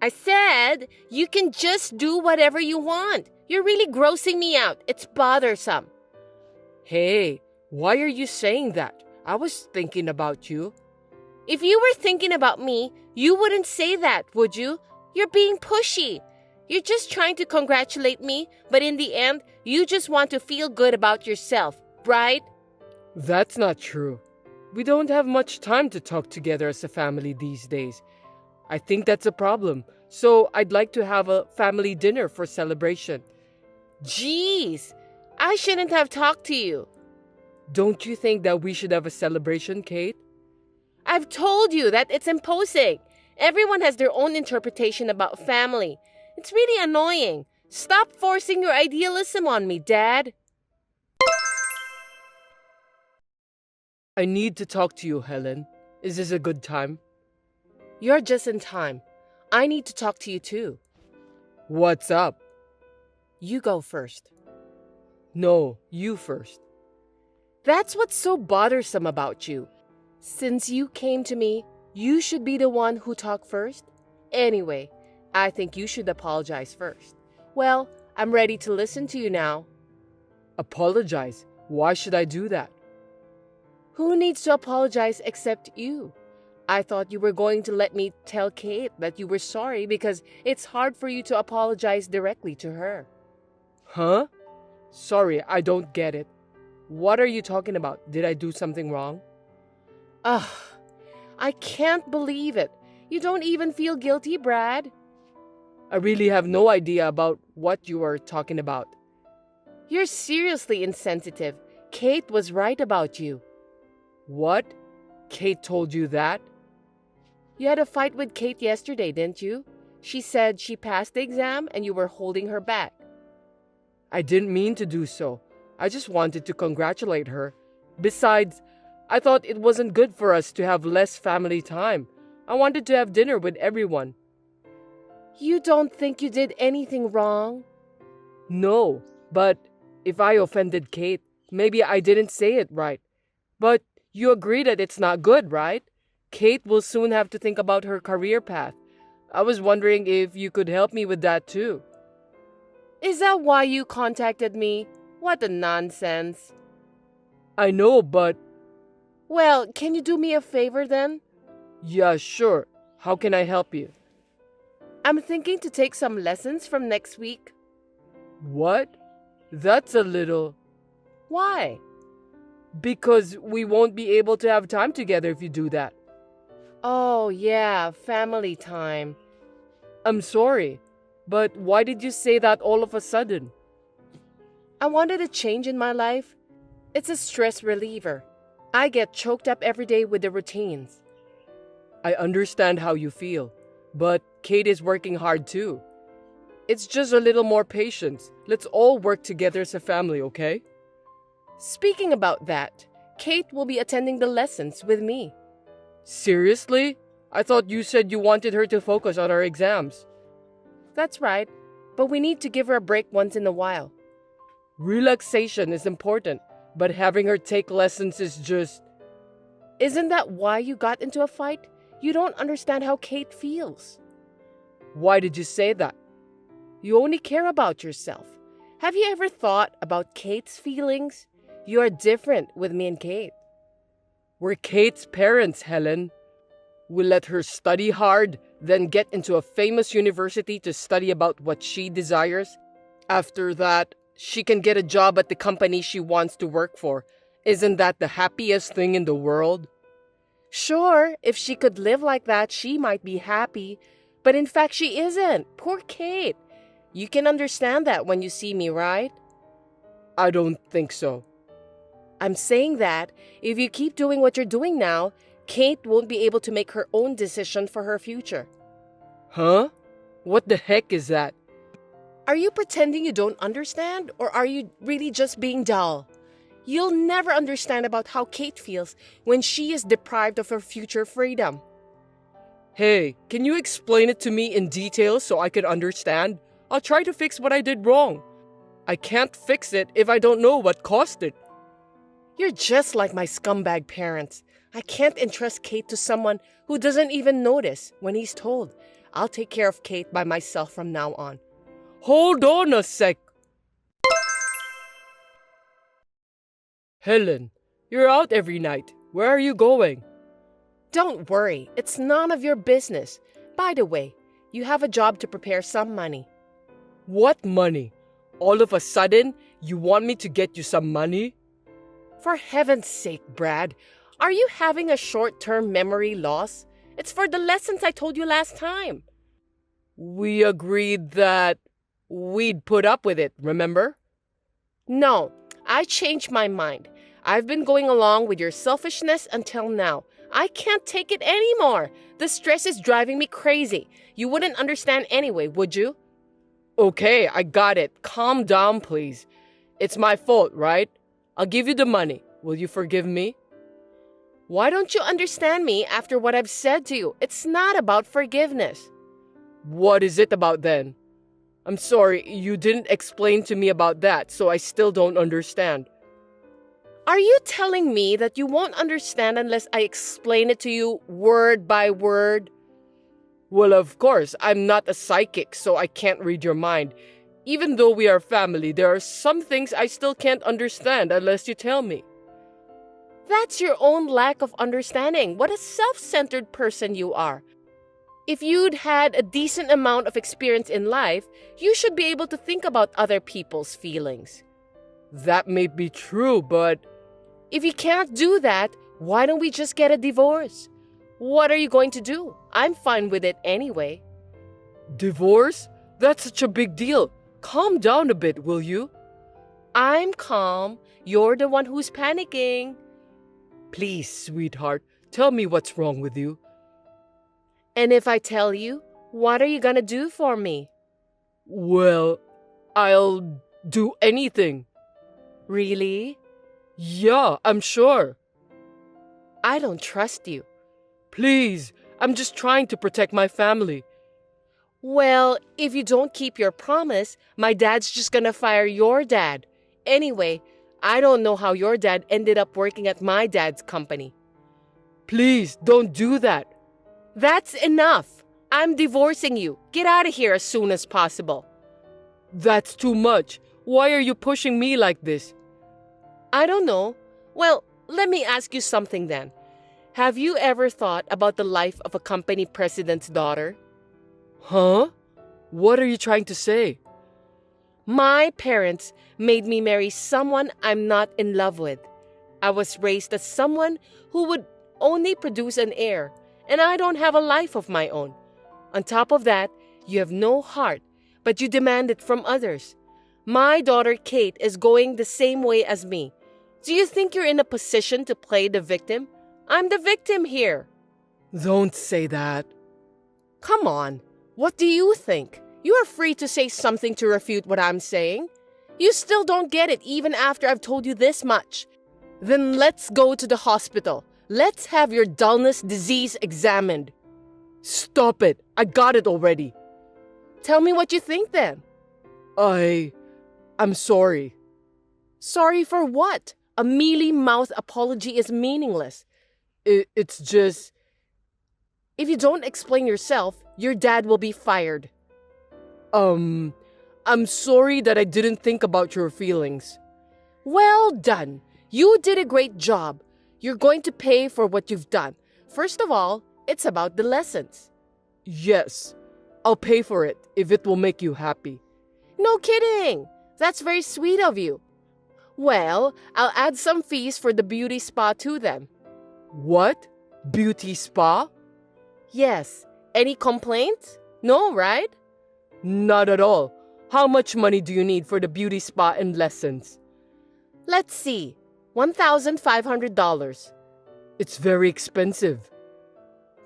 I said you can just do whatever you want. You're really grossing me out. It's bothersome. Hey, why are you saying that? I was thinking about you. If you were thinking about me, you wouldn't say that, would you? You're being pushy. You're just trying to congratulate me, but in the end, you just want to feel good about yourself, right? That's not true. We don't have much time to talk together as a family these days. I think that's a problem. So I'd like to have a family dinner for celebration. Jeez, I shouldn't have talked to you. Don't you think that we should have a celebration, Kate? I've told you that it's imposing. Everyone has their own interpretation about family. It's really annoying. Stop forcing your idealism on me, Dad. I need to talk to you, Helen. Is this a good time? You're just in time. I need to talk to you too. What's up? You go first. No, you first. That's what's so bothersome about you. Since you came to me, you should be the one who talked first. Anyway, I think you should apologize first. Well, I'm ready to listen to you now. Apologize? Why should I do that? Who needs to apologize except you? I thought you were going to let me tell Kate that you were sorry because it's hard for you to apologize directly to her. Huh? Sorry, I don't get it. What are you talking about? Did I do something wrong? Ugh, I can't believe it. You don't even feel guilty, Brad. I really have no idea about what you are talking about. You're seriously insensitive. Kate was right about you. What? Kate told you that? You had a fight with Kate yesterday, didn't you? She said she passed the exam and you were holding her back. I didn't mean to do so. I just wanted to congratulate her. Besides, I thought it wasn't good for us to have less family time. I wanted to have dinner with everyone. You don't think you did anything wrong? No, but if I offended Kate, maybe I didn't say it right. But you agree that it's not good, right? Kate will soon have to think about her career path. I was wondering if you could help me with that too. Is that why you contacted me? What a nonsense. I know, but... Well, can you do me a favor then? Yeah, sure. How can I help you? I'm thinking to take some lessons from next week. What? That's a little... Why? Because we won't be able to have time together if you do that. Oh, yeah, family time. I'm sorry, but why did you say that all of a sudden? I wanted a change in my life. It's a stress reliever. I get choked up every day with the routines. I understand how you feel, but Kate is working hard too. It's just a little more patience. Let's all work together as a family, okay? Speaking about that, Kate will be attending the lessons with me. Seriously? I thought you said you wanted her to focus on her exams. That's right, but we need to give her a break once in a while. Relaxation is important, but having her take lessons is just... Isn't that why you got into a fight? You don't understand how Kate feels. Why did you say that? You only care about yourself. Have you ever thought about Kate's feelings? You are different with me and Kate. We're Kate's parents, Helen. We let her study hard, then get into a famous university to study about what she desires. After that, she can get a job at the company she wants to work for. Isn't that the happiest thing in the world? Sure, if she could live like that, she might be happy. But in fact, she isn't. Poor Kate. You can understand that when you see me, right? I don't think so. I'm saying that if you keep doing what you're doing now, Kate won't be able to make her own decision for her future. Huh? What the heck is that? Are you pretending you don't understand, or are you really just being dull? You'll never understand about how Kate feels when she is deprived of her future freedom. Hey, can you explain it to me in detail so I can understand? I'll try to fix what I did wrong. I can't fix it if I don't know what caused it. You're just like my scumbag parents. I can't entrust Kate to someone who doesn't even notice when he's told. I'll take care of Kate by myself from now on. Hold on a sec. Helen, you're out every night. Where are you going? Don't worry, it's none of your business. By the way, you have a job to prepare some money. What money? All of a sudden, you want me to get you some money? For heaven's sake, Brad, are you having a short-term memory loss? It's for the lessons I told you last time. We agreed that we'd put up with it, remember? No, I changed my mind. I've been going along with your selfishness until now. I can't take it anymore. The stress is driving me crazy. You wouldn't understand anyway, would you? Okay, I got it. Calm down, please. It's my fault, right? I'll give you the money. Will you forgive me? Why don't you understand me after what I've said to you? It's not about forgiveness. What is it about then? I'm sorry, you didn't explain to me about that, so I still don't understand. Are you telling me that you won't understand unless I explain it to you word by word? Well, of course, I'm not a psychic, so I can't read your mind. Even though we are family, there are some things I still can't understand unless you tell me. That's your own lack of understanding. What a self-centered person you are. If you'd had a decent amount of experience in life, you should be able to think about other people's feelings. That may be true, but If you can't do that, why don't we just get a divorce? What are you going to do? I'm fine with it anyway. divorce? That's such a big deal. Calm down a bit, will you? I'm calm. You're the one who's panicking. Please, sweetheart, tell me what's wrong with you. And if I tell you, what are you gonna do for me? Well, I'll do anything. Really? Yeah, I'm sure. I don't trust you. Please, I'm just trying to protect my family. Well, if you don't keep your promise, my dad's just gonna fire your dad. Anyway, I don't know how your dad ended up working at my dad's company. Please, don't do that. That's enough. I'm divorcing you. Get out of here as soon as possible. That's too much. Why are you pushing me like this? I don't know. Well, let me ask you something then. Have you ever thought about the life of a company president's daughter? Huh? What are you trying to say? My parents made me marry someone I'm not in love with. I was raised as someone who would only produce an heir, and I don't have a life of my own. On top of that, you have no heart, but you demand it from others. My daughter Kate is going the same way as me. Do you think you're in a position to play the victim? I'm the victim here. Don't say that. Come on. What do you think? You are free to say something to refute what I'm saying. You still don't get it even after I've told you this much. Then let's go to the hospital. Let's have your dullness disease examined. Stop it. I got it already. Tell me what you think then. I'm sorry. Sorry for what? A mealy-mouthed apology is meaningless. It's just... If you don't explain yourself, your dad will be fired. I'm sorry that I didn't think about your feelings. Well done. You did a great job. You're going to pay for what you've done. First of all, it's about the lessons. Yes, I'll pay for it if it will make you happy. No kidding. That's very sweet of you. Well, I'll add some fees for the beauty spa to them. What? Beauty spa? Yes. Any complaints? No, right? Not at all. How much money do you need for the beauty spa and lessons? Let's see. $1,500. It's very expensive.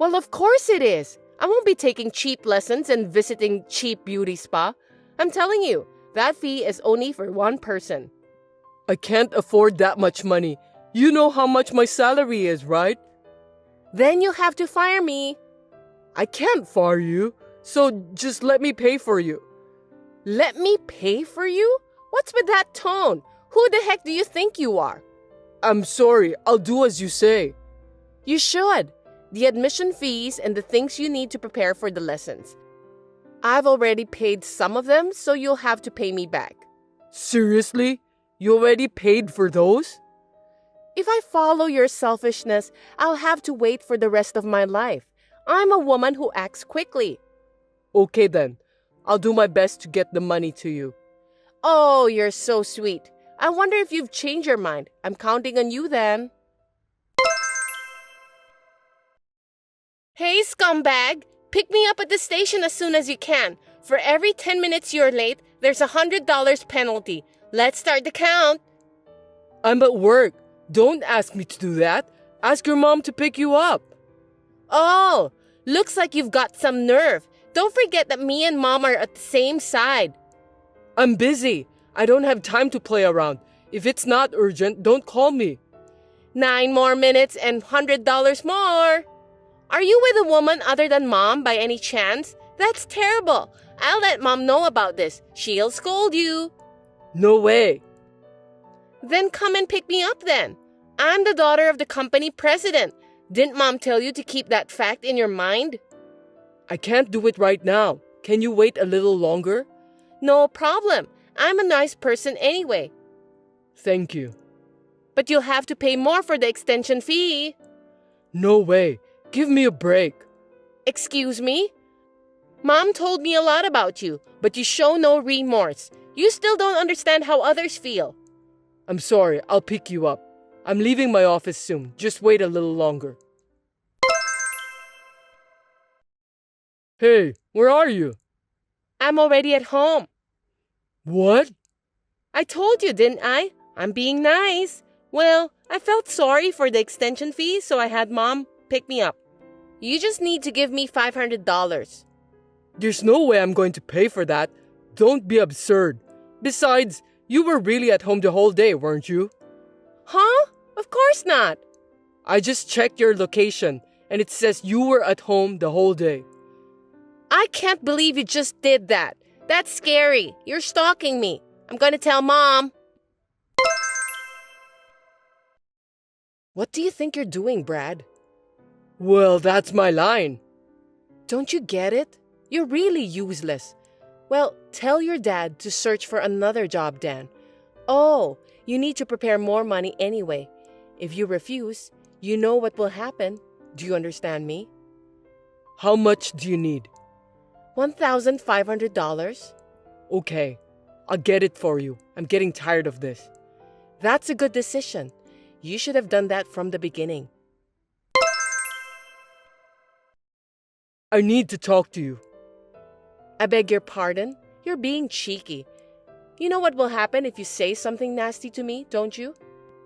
Well, of course it is. I won't be taking cheap lessons and visiting cheap beauty spa. I'm telling you, that fee is only for one person. I can't afford that much money. You know how much my salary is, right? Then you'll have to fire me. I can't fire you, so just let me pay for you. Let me pay for you? What's with that tone? Who the heck do you think you are? I'm sorry, I'll do as you say. You should. The admission fees and the things you need to prepare for the lessons. I've already paid some of them, so you'll have to pay me back. Seriously? You already paid for those? If I follow your selfishness, I'll have to wait for the rest of my life. I'm a woman who acts quickly. Okay then, I'll do my best to get the money to you. Oh, you're so sweet. I wonder if you've changed your mind. I'm counting on you then. Hey, scumbag! Pick me up at the station as soon as you can. For every 10 minutes you're late, there's $100 penalty. Let's start the count. I'm at work. Don't ask me to do that. Ask your mom to pick you up. Oh, looks like you've got some nerve. Don't forget that me and Mom are at the same side. I'm busy. I don't have time to play around. If it's not urgent, don't call me. 9 more minutes and $100 more. Are you with a woman other than Mom by any chance? That's terrible. I'll let Mom know about this. She'll scold you. No way. Then come and pick me up then. I'm the daughter of the company president. Didn't Mom tell you to keep that fact in your mind? I can't do it right now. Can you wait a little longer? No problem. I'm a nice person anyway. Thank you. But you'll have to pay more for the extension fee. No way. Give me a break. Excuse me? Mom told me a lot about you, but you show no remorse. You still don't understand how others feel. I'm sorry, I'll pick you up. I'm leaving my office soon. Just wait a little longer. Hey, where are you? I'm already at home. What? I told you, didn't I? I'm being nice. Well, I felt sorry for the extension fee, so I had Mom pick me up. You just need to give me $500. There's no way I'm going to pay for that. Don't be absurd. Besides, you were really at home the whole day, weren't you? Huh? Of course not. I just checked your location, and it says you were at home the whole day. I can't believe you just did that. That's scary. You're stalking me. I'm going to tell Mom. What do you think you're doing, Brad? Well, that's my line. Don't you get it? You're really useless. Well, tell your dad to search for another job, Dan. Oh, you need to prepare more money anyway. If you refuse, you know what will happen. Do you understand me? How much do you need? $1,500. Okay, I'll get it for you. I'm getting tired of this. That's a good decision. You should have done that from the beginning. I need to talk to you. I beg your pardon? You're being cheeky. You know what will happen if you say something nasty to me, don't you?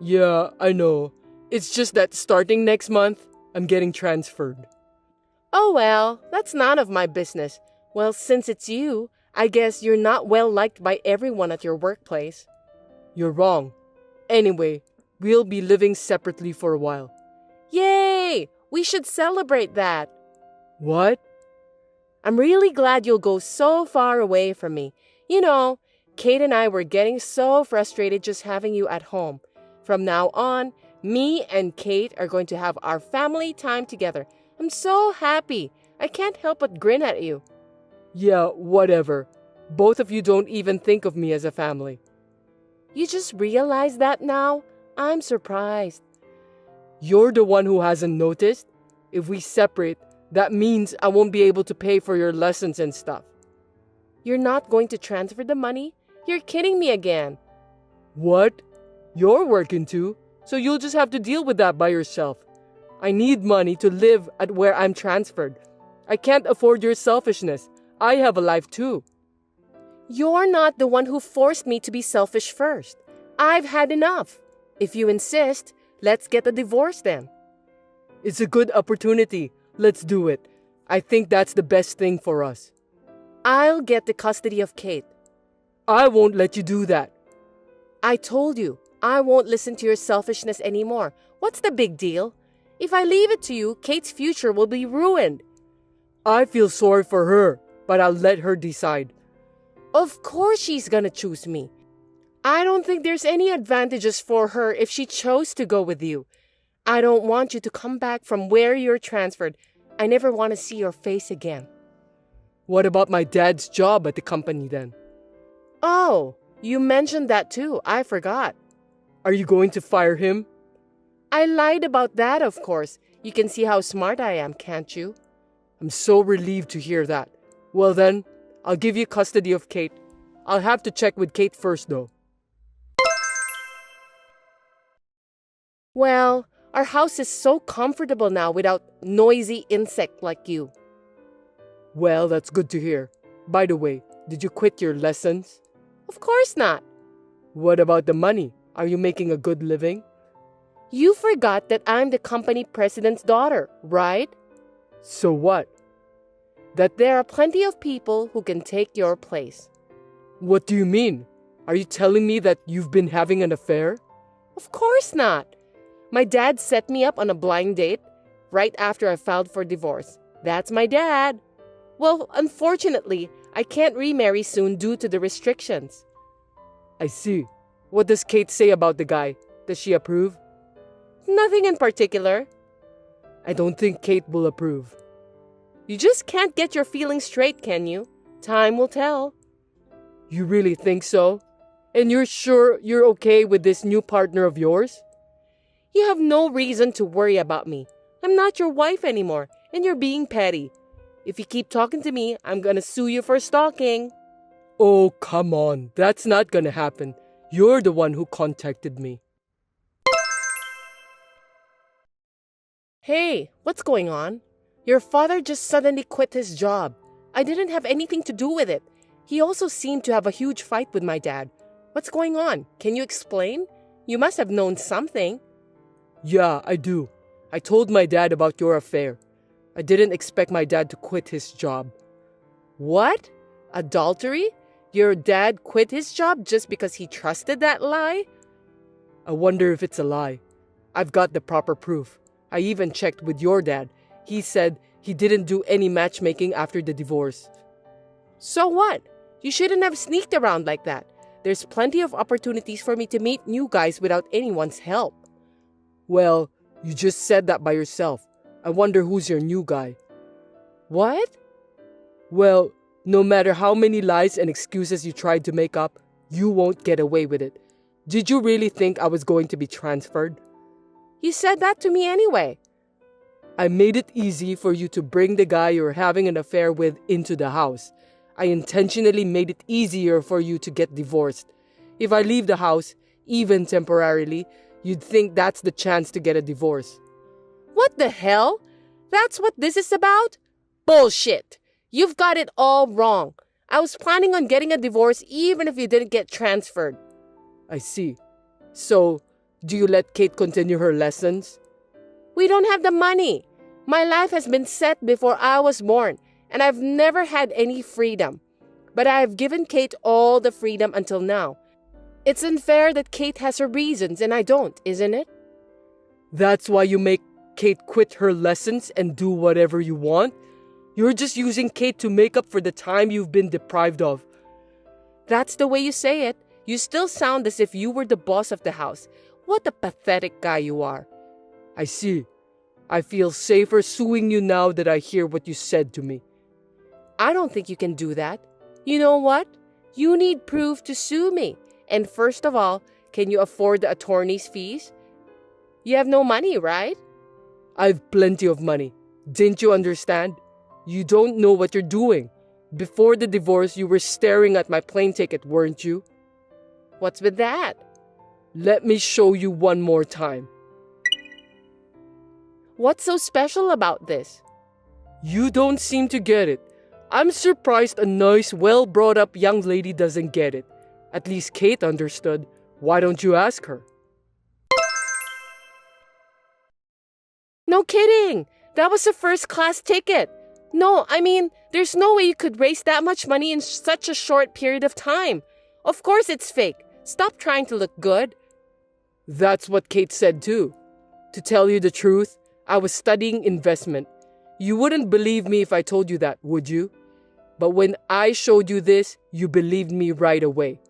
Yeah, I know. It's just that starting next month, I'm getting transferred. Oh well, that's none of my business. Well, since it's you, I guess you're not well liked by everyone at your workplace. You're wrong. Anyway, we'll be living separately for a while. Yay! We should celebrate that. What? I'm really glad you'll go so far away from me. You know, Kate and I were getting so frustrated just having you at home. From now on, me and Kate are going to have our family time together. I'm so happy. I can't help but grin at you. Yeah, whatever. Both of you don't even think of me as a family. You just realize that now? I'm surprised. You're the one who hasn't noticed. If we separate, that means I won't be able to pay for your lessons and stuff. You're not going to transfer the money? You're kidding me again. What? You're working too, so you'll just have to deal with that by yourself. I need money to live at where I'm transferred. I can't afford your selfishness. I have a life too. You're not the one who forced me to be selfish first. I've had enough. If you insist, let's get a divorce then. It's a good opportunity. Let's do it. I think that's the best thing for us. I'll get the custody of Kate. I won't let you do that. I told you, I won't listen to your selfishness anymore. What's the big deal? If I leave it to you, Kate's future will be ruined. I feel sorry for her, but I'll let her decide. Of course she's gonna choose me. I don't think there's any advantages for her if she chose to go with you. I don't want you to come back from where you're transferred. I never want to see your face again. What about my dad's job at the company then? Oh, you mentioned that too. I forgot. Are you going to fire him? I lied about that, of course. You can see how smart I am, can't you? I'm so relieved to hear that. Well then, I'll give you custody of Kate. I'll have to check with Kate first though. Well, our house is so comfortable now without noisy insect like you. Well, that's good to hear. By the way, did you quit your lessons? Of course not. What about the money? Are you making a good living? You forgot that I'm the company president's daughter, right? So what? That there are plenty of people who can take your place. What do you mean? Are you telling me that you've been having an affair? Of course not. My dad set me up on a blind date right after I filed for divorce. That's my dad. Well, unfortunately, I can't remarry soon due to the restrictions. I see. What does Kate say about the guy? Does she approve? Nothing in particular. I don't think Kate will approve. You just can't get your feelings straight, can you? Time will tell. You really think so? And you're sure you're okay with this new partner of yours? You have no reason to worry about me. I'm not your wife anymore, and you're being petty. If you keep talking to me, I'm gonna sue you for stalking. Oh, come on. That's not gonna happen. You're the one who contacted me. Hey, what's going on? Your father just suddenly quit his job. I didn't have anything to do with it. He also seemed to have a huge fight with my dad. What's going on? Can you explain? You must have known something. Yeah, I do. I told my dad about your affair. I didn't expect my dad to quit his job. What? Adultery? Your dad quit his job just because he trusted that lie? I wonder if it's a lie. I've got the proper proof. I even checked with your dad. He said he didn't do any matchmaking after the divorce. So what? You shouldn't have sneaked around like that. There's plenty of opportunities for me to meet new guys without anyone's help. Well, you just said that by yourself. I wonder who's your new guy. What? Well, no matter how many lies and excuses you tried to make up, you won't get away with it. Did you really think I was going to be transferred? You said that to me anyway. I made it easy for you to bring the guy you're having an affair with into the house. I intentionally made it easier for you to get divorced. If I leave the house, even temporarily, you'd think that's the chance to get a divorce. What the hell? That's what this is about? Bullshit. You've got it all wrong. I was planning on getting a divorce even if you didn't get transferred. I see. So, do you let Kate continue her lessons? We don't have the money. My life has been set before I was born, and I've never had any freedom. But I have given Kate all the freedom until now. It's unfair that Kate has her reasons and I don't, isn't it? That's why you make Kate quit her lessons and do whatever you want? You're just using Kate to make up for the time you've been deprived of. That's the way you say it. You still sound as if you were the boss of the house. What a pathetic guy you are. I see. I feel safer suing you now that I hear what you said to me. I don't think you can do that. You know what? You need proof to sue me. And first of all, can you afford the attorney's fees? You have no money, right? I've plenty of money. Didn't you understand? You don't know what you're doing. Before the divorce, you were staring at my plane ticket, weren't you? What's with that? Let me show you one more time. What's so special about this? You don't seem to get it. I'm surprised a nice, well-brought-up young lady doesn't get it. At least Kate understood. Why don't you ask her? No kidding! That was a first-class ticket. No, I mean, there's no way you could raise that much money in such a short period of time. Of course it's fake. Stop trying to look good. That's what Kate said too. To tell you the truth, I was studying investment. You wouldn't believe me if I told you that, would you? But when I showed you this, you believed me right away.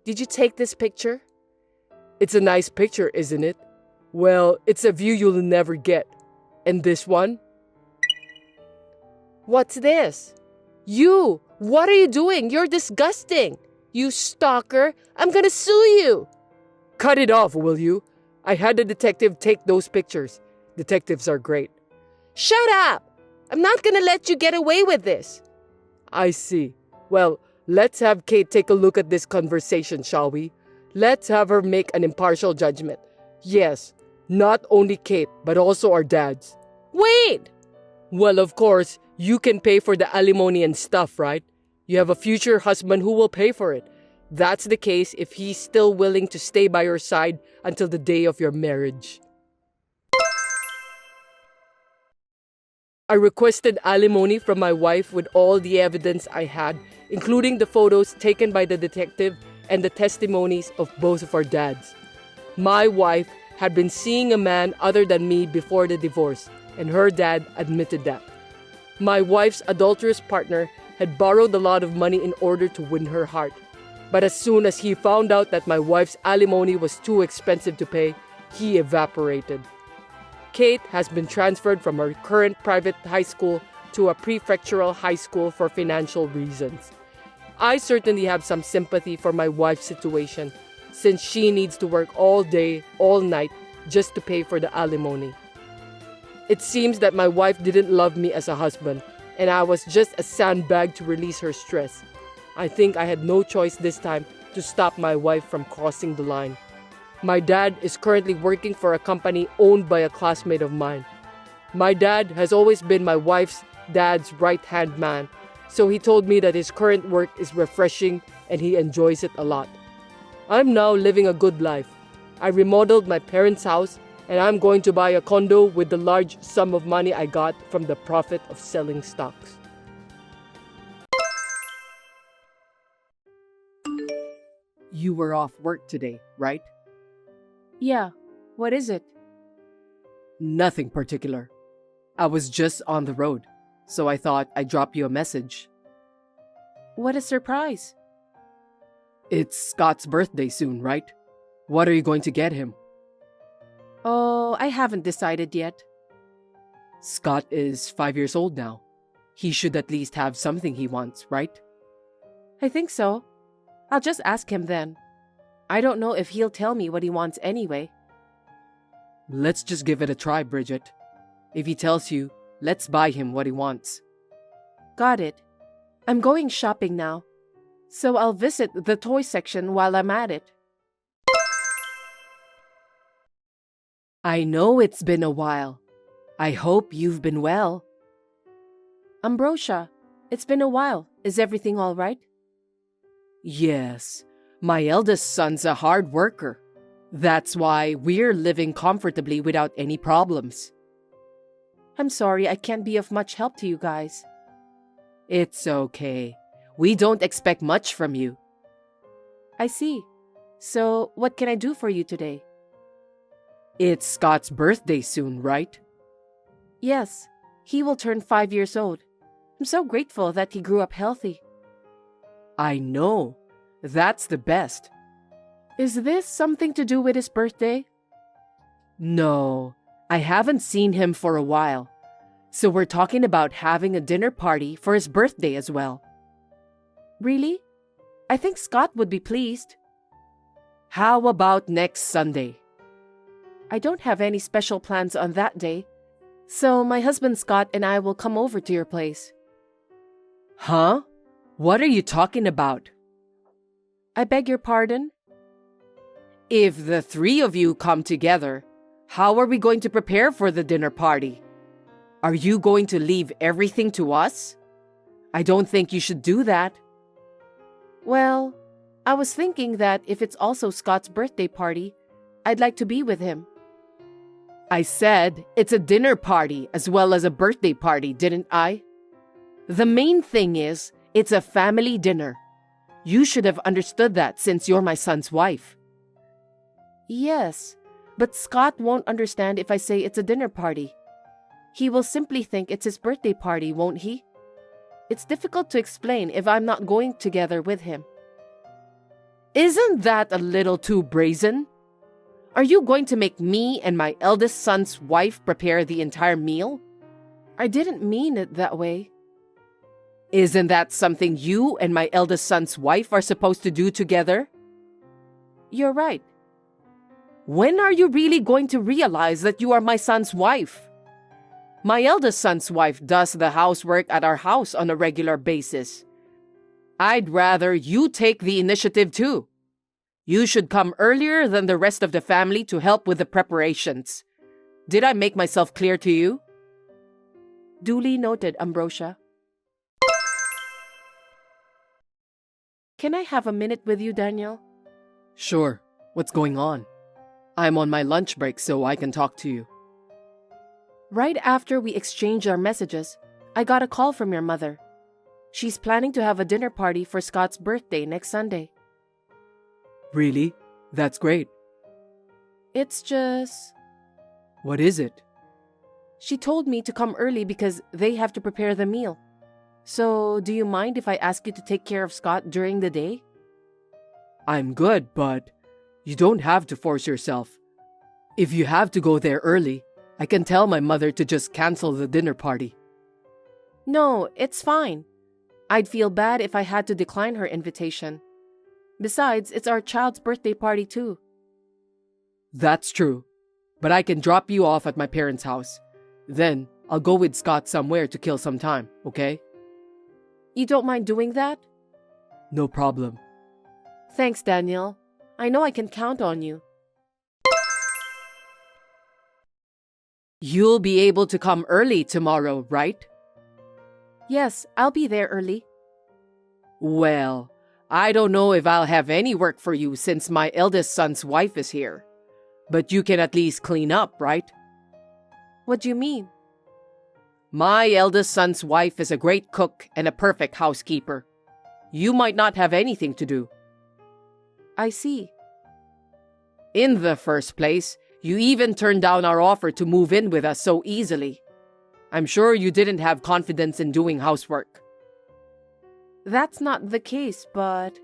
Did you take this picture? It's a nice picture, isn't it? Well, it's a view you'll never get. And this one? What's this? You! What are you doing? You're disgusting! You stalker! I'm gonna sue you! Cut it off, will you? I had a detective take those pictures. Detectives are great. Shut up! I'm not gonna let you get away with this. I see. Well, let's have Kate take a look at this conversation, shall we? Let's have her make an impartial judgment. Yes, not only Kate, but also our dads. Wait! Well, of course, you can pay for the alimony and stuff, right? You have a future husband who will pay for it. That's the case if he's still willing to stay by your side until the day of your marriage. I requested alimony from my wife with all the evidence I had, including the photos taken by the detective and the testimonies of both of our dads. My wife had been seeing a man other than me before the divorce, and her dad admitted that. My wife's adulterous partner had borrowed a lot of money in order to win her heart. But as soon as he found out that my wife's alimony was too expensive to pay, he evaporated. Kate has been transferred from her current private high school to a prefectural high school for financial reasons. I certainly have some sympathy for my wife's situation, since she needs to work all day, all night, just to pay for the alimony. It seems that my wife didn't love me as a husband, and I was just a sandbag to release her stress. I think I had no choice this time to stop my wife from crossing the line. My dad is currently working for a company owned by a classmate of mine. My dad has always been my wife's dad's right-hand man, so he told me that his current work is refreshing and he enjoys it a lot. I'm now living a good life. I remodeled my parents' house and I'm going to buy a condo with the large sum of money I got from the profit of selling stocks. You were off work today, right? Yeah, what is it? Nothing particular. I was just on the road, so I thought I'd drop you a message. What a surprise. It's Scott's birthday soon, right? What are you going to get him? Oh, I haven't decided yet. Scott is 5 years old now. He should at least have something he wants, right? I think so. I'll just ask him then. I don't know if he'll tell me what he wants anyway. Let's just give it a try, Bridget. If he tells you, let's buy him what he wants. Got it. I'm going shopping now, so I'll visit the toy section while I'm at it. I know it's been a while. I hope you've been well. Ambrosia, it's been a while. Is everything all right? Yes, my eldest son's a hard worker. That's why we're living comfortably without any problems. I'm sorry I can't be of much help to you guys. It's okay. We don't expect much from you. I see. So, what can I do for you today? It's Scott's birthday soon, right? Yes, he will turn 5 years old. I'm so grateful that he grew up healthy. I know. That's the best. Is this something to do with his birthday? No, I haven't seen him for a while. So we're talking about having a dinner party for his birthday as well. Really? I think Scott would be pleased. How about next Sunday? I don't have any special plans on that day, so my husband Scott and I will come over to your place. Huh? What are you talking about? I beg your pardon? If the three of you come together, how are we going to prepare for the dinner party? Are you going to leave everything to us? I don't think you should do that. Well, I was thinking that if it's also Scott's birthday party, I'd like to be with him. I said it's a dinner party as well as a birthday party, didn't I? The main thing is, it's a family dinner. You should have understood that since you're my son's wife. Yes, but Scott won't understand if I say it's a dinner party. He will simply think it's his birthday party, won't he? It's difficult to explain if I'm not going together with him. Isn't that a little too brazen? Are you going to make me and my eldest son's wife prepare the entire meal? I didn't mean it that way. Isn't that something you and my eldest son's wife are supposed to do together? You're right. When are you really going to realize that you are my son's wife? My eldest son's wife does the housework at our house on a regular basis. I'd rather you take the initiative too. You should come earlier than the rest of the family to help with the preparations. Did I make myself clear to you? Duly noted, Ambrosia. Can I have a minute with you, Daniel? Sure. What's going on? I'm on my lunch break, so I can talk to you. Right after we exchanged our messages, I got a call from your mother. She's planning to have a dinner party for Scott's birthday next Sunday. Really? That's great. It's just... What is it? She told me to come early because they have to prepare the meal. So, do you mind if I ask you to take care of Scott during the day? I'm good, but you don't have to force yourself. If you have to go there early, I can tell my mother to just cancel the dinner party. No, it's fine. I'd feel bad if I had to decline her invitation. Besides, it's our child's birthday party too. That's true. but I can drop you off at my parents' house. Then, I'll go with Scott somewhere to kill some time, okay? You don't mind doing that? No problem. Thanks, Daniel. I know I can count on you. You'll be able to come early tomorrow, right? Yes, I'll be there early. Well, I don't know if I'll have any work for you since my eldest son's wife is here. But you can at least clean up, right? What do you mean? My eldest son's wife is a great cook and a perfect housekeeper. You might not have anything to do. I see. In the first place, you even turned down our offer to move in with us so easily. I'm sure you didn't have confidence in doing housework. That's not the case, but...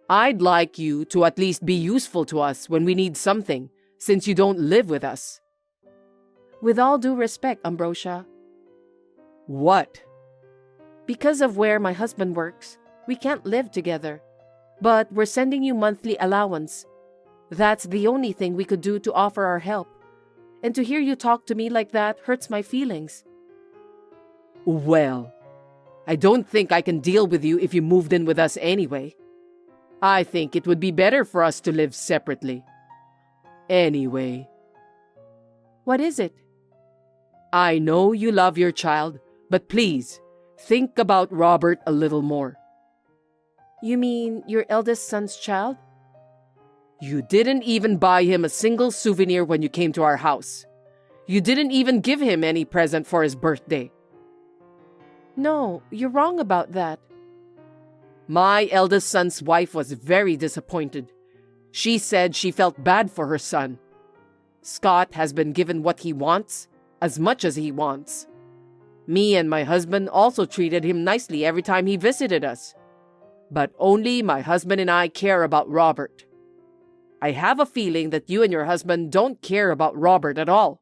I'd like you to at least be useful to us when we need something, since you don't live with us. With all due respect, Ambrosia, What? because of where my husband works, we can't live together. But we're sending you monthly allowance. That's the only thing we could do to offer our help. And to hear you talk to me like that hurts my feelings. Well, I don't think I can deal with you if you moved in with us anyway. I think it would be better for us to live separately. Anyway, What is it? I know you love your child, but please, think about Robert a little more. You mean your eldest son's child? You didn't even buy him a single souvenir when you came to our house. You didn't even give him any present for his birthday. No, you're wrong about that. My eldest son's wife was very disappointed. She said she felt bad for her son. Scott has been given what he wants, as much as he wants. Me and my husband also treated him nicely every time he visited us. But only my husband and I care about Robert. I have a feeling that you and your husband don't care about Robert at all.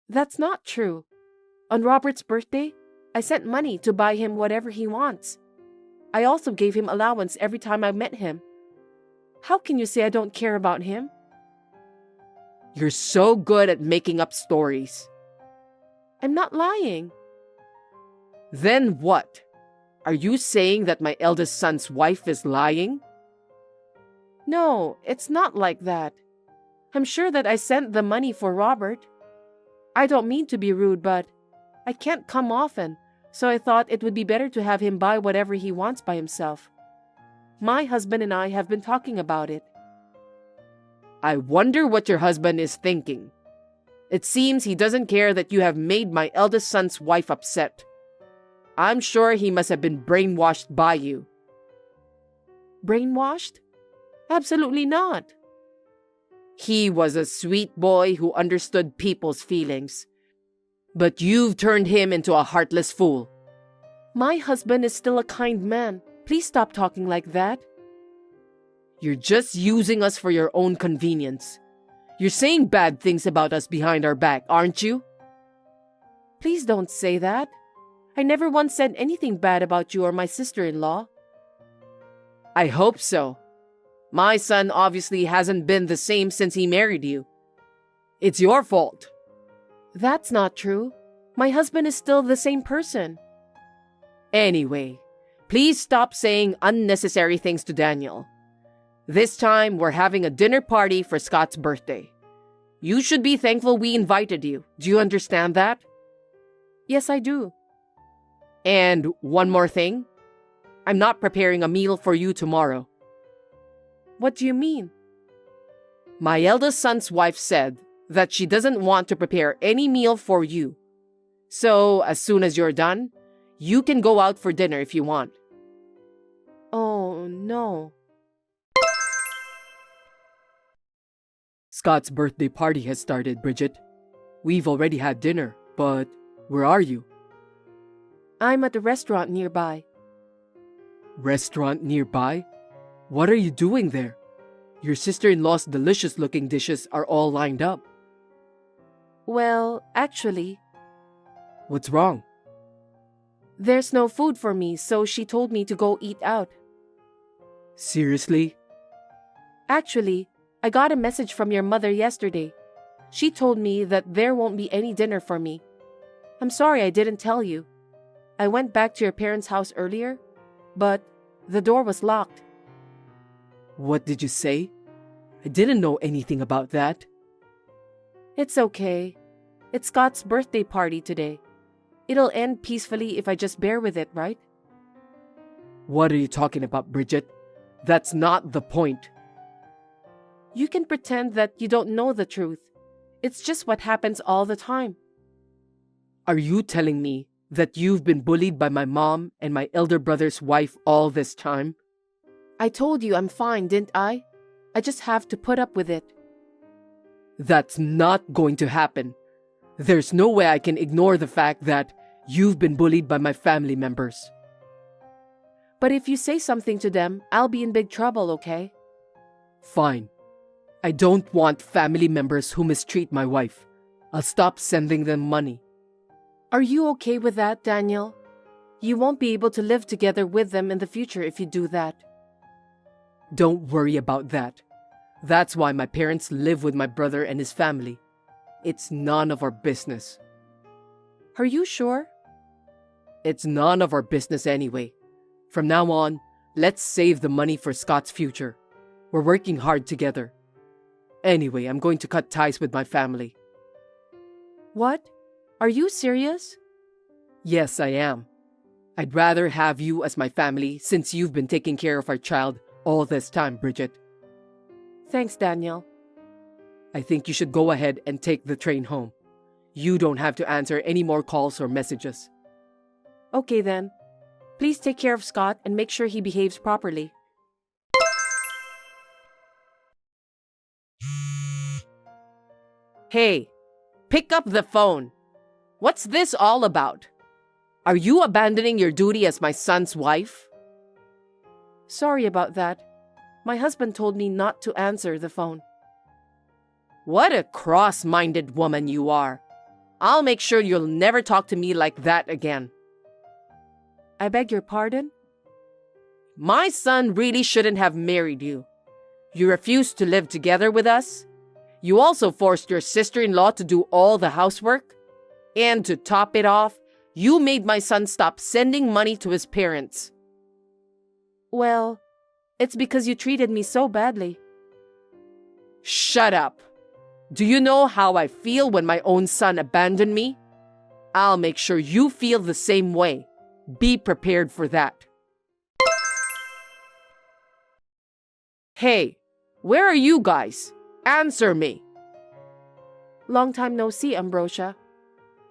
That's not true. On Robert's birthday, I sent money to buy him whatever he wants. I also gave him allowance every time I met him. How can you say I don't care about him? You're so good at making up stories. I'm not lying. Then what? Are you saying that my eldest son's wife is lying? No, it's not like that. I'm sure that I sent the money for Robert. I don't mean to be rude, but I can't come often, so I thought it would be better to have him buy whatever he wants by himself. My husband and I have been talking about it. I wonder what your husband is thinking. It seems he doesn't care that you have made my eldest son's wife upset. I'm sure he must have been brainwashed by you. Brainwashed? Absolutely not. He was a sweet boy who understood people's feelings. But you've turned him into a heartless fool. My husband is still a kind man. Please stop talking like that. You're just using us for your own convenience. You're saying bad things about us behind our back, aren't you? Please don't say that. I never once said anything bad about you or my sister-in-law. I hope so. My son obviously hasn't been the same since he married you. It's your fault. That's not true. My husband is still the same person. Anyway, please stop saying unnecessary things to Daniel. This time, we're having a dinner party for Scott's birthday. You should be thankful we invited you. Do you understand that? Yes, I do. And one more thing. I'm not preparing a meal for you tomorrow. What do you mean? My eldest son's wife said that she doesn't want to prepare any meal for you. So, as soon as you're done, you can go out for dinner if you want. Oh, no. Scott's birthday party has started, Bridget. We've already had dinner, but where are you? I'm at a restaurant nearby. Restaurant nearby? What are you doing there? Your sister-in-law's delicious-looking dishes are all lined up. Well, actually, What's wrong? there's no food for me, so she told me to go eat out. Seriously? Actually, I got a message from your mother yesterday. She told me that there won't be any dinner for me. I'm sorry I didn't tell you. I went back to your parents' house earlier, but the door was locked. What did you say? I didn't know anything about that. It's okay. It's Scott's birthday party today. It'll end peacefully if I just bear with it, right? What are you talking about, Bridget? That's not the point. You can pretend that you don't know the truth. It's just what happens all the time. Are you telling me that you've been bullied by my mom and my elder brother's wife all this time? I told you I'm fine, didn't I? I just have to put up with it. That's not going to happen. There's no way I can ignore the fact that you've been bullied by my family members. But if you say something to them, I'll be in big trouble, okay? Fine. I don't want family members who mistreat my wife. I'll stop sending them money. Are you okay with that, Daniel? You won't be able to live together with them in the future if you do that. Don't worry about that. That's why my parents live with my brother and his family. It's none of our business. Are you sure? It's none of our business anyway. From now on, let's save the money for Scott's future. We're working hard together. Anyway, I'm going to cut ties with my family. What? Are you serious? Yes, I am. I'd rather have you as my family since you've been taking care of our child all this time, Bridget. Thanks, Daniel. I think you should go ahead and take the train home. You don't have to answer any more calls or messages. Okay then. Please take care of Scott and make sure he behaves properly. Hey, pick up the phone. What's this all about? Are you abandoning your duty as my son's wife? Sorry about that. My husband told me not to answer the phone. What a cross-minded woman you are. I'll make sure you'll never talk to me like that again. I beg your pardon? My son really shouldn't have married you. You refused to live together with us. You also forced your sister-in-law to do all the housework. And to top it off, you made my son stop sending money to his parents. Well, it's because you treated me so badly. Shut up. Do you know how I feel when my own son abandoned me? I'll make sure you feel the same way. Be prepared for that. Hey, where are you guys? Answer me. Long time no see, Ambrosia.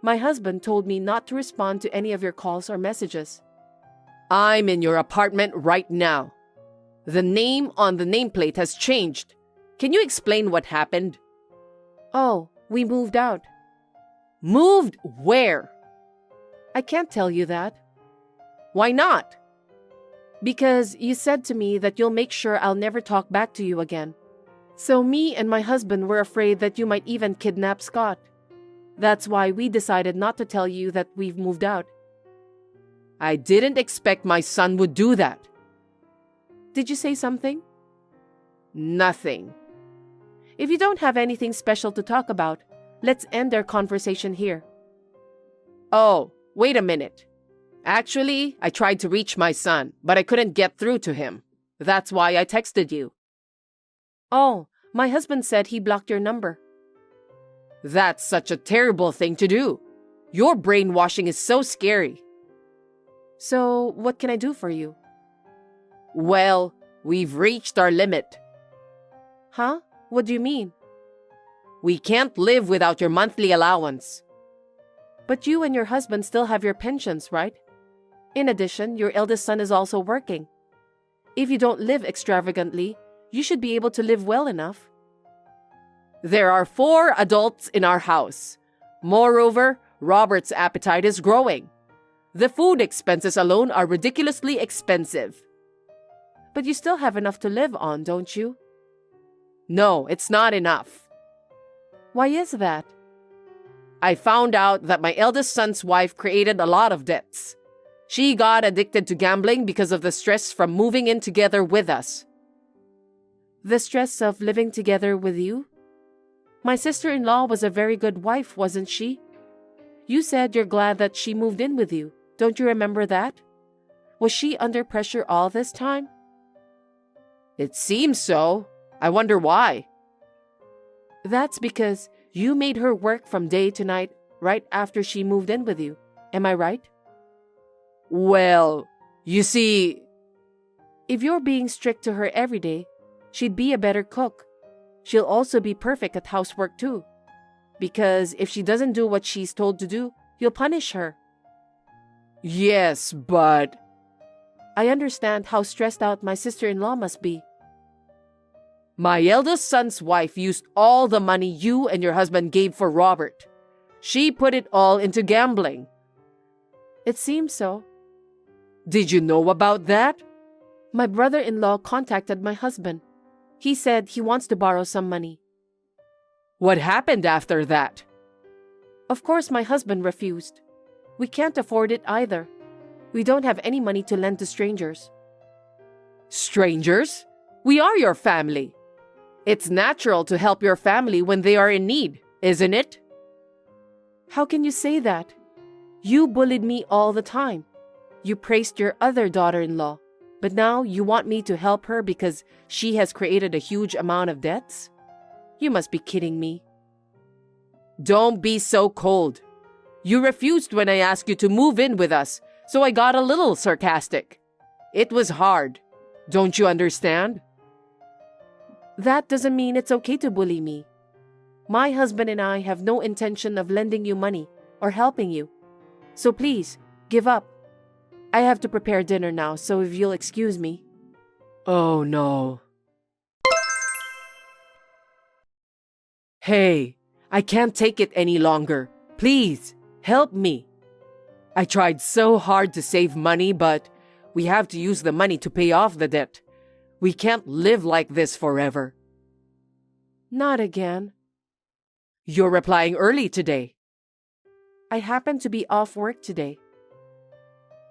My husband told me not to respond to any of your calls or messages. I'm in your apartment right now. The name on the nameplate has changed. Can you explain what happened? Oh, we moved out. Moved where? I can't tell you that. Why not? Because you said to me that you'll make sure I'll never talk back to you again. So me and my husband were afraid that you might even kidnap Scott. That's why we decided not to tell you that we've moved out. I didn't expect my son would do that. Did you say something? Nothing. If you don't have anything special to talk about, let's end our conversation here. Oh, wait a minute. Actually, I tried to reach my son, but I couldn't get through to him. That's why I texted you. Oh, my husband said he blocked your number. That's such a terrible thing to do. Your brainwashing is so scary. So, what can I do for you? Well, we've reached our limit. Huh? What do you mean? We can't live without your monthly allowance. But you and your husband still have your pensions, right? In addition, your eldest son is also working. If you don't live extravagantly, you should be able to live well enough. There are 4 adults in our house. Moreover, Robert's appetite is growing. The food expenses alone are ridiculously expensive. But you still have enough to live on, don't you? No, it's not enough. Why is that? I found out that my eldest son's wife created a lot of debts. She got addicted to gambling because of the stress from moving in together with us. The stress of living together with you? My sister-in-law was a very good wife, wasn't she? You said you're glad that she moved in with you. Don't you remember that? Was she under pressure all this time? It seems so. I wonder why. That's because you made her work from day to night right after she moved in with you. Am I right? Well, you see... If you're being strict to her every day, she'd be a better cook. She'll also be perfect at housework too. Because if she doesn't do what she's told to do, you'll punish her. Yes, but... I understand how stressed out my sister-in-law must be. My eldest son's wife used all the money you and your husband gave for Robert. She put it all into gambling. It seems so. Did you know about that? My brother-in-law contacted my husband. He said he wants to borrow some money. What happened after that? Of course, my husband refused. We can't afford it either. We don't have any money to lend to strangers. Strangers? We are your family. It's natural to help your family when they are in need, isn't it? How can you say that? You bullied me all the time. You praised your other daughter-in-law, but now you want me to help her because she has created a huge amount of debts? You must be kidding me. Don't be so cold. You refused when I asked you to move in with us, so I got a little sarcastic. It was hard. Don't you understand? That doesn't mean it's okay to bully me. My husband and I have no intention of lending you money or helping you. So please, give up. I have to prepare dinner now, so if you'll excuse me. Oh no. Hey, I can't take it any longer. Please, help me. I tried so hard to save money, but we have to use the money to pay off the debt. We can't live like this forever. Not again. You're replying early today. I happen to be off work today.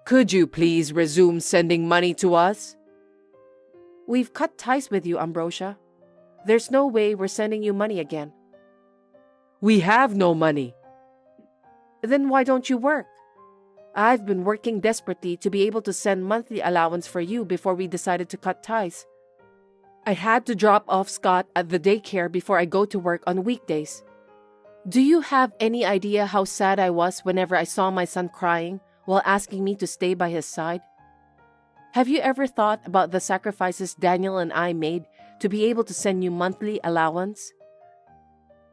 Could you please resume sending money to us? We've cut ties with you, Ambrosia. There's no way we're sending you money again. We have no money. Then why don't you work? I've been working desperately to be able to send monthly allowance for you before we decided to cut ties. I had to drop off Scott at the daycare before I go to work on weekdays. Do you have any idea how sad I was whenever I saw my son crying while asking me to stay by his side? Have you ever thought about the sacrifices Daniel and I made to be able to send you monthly allowance?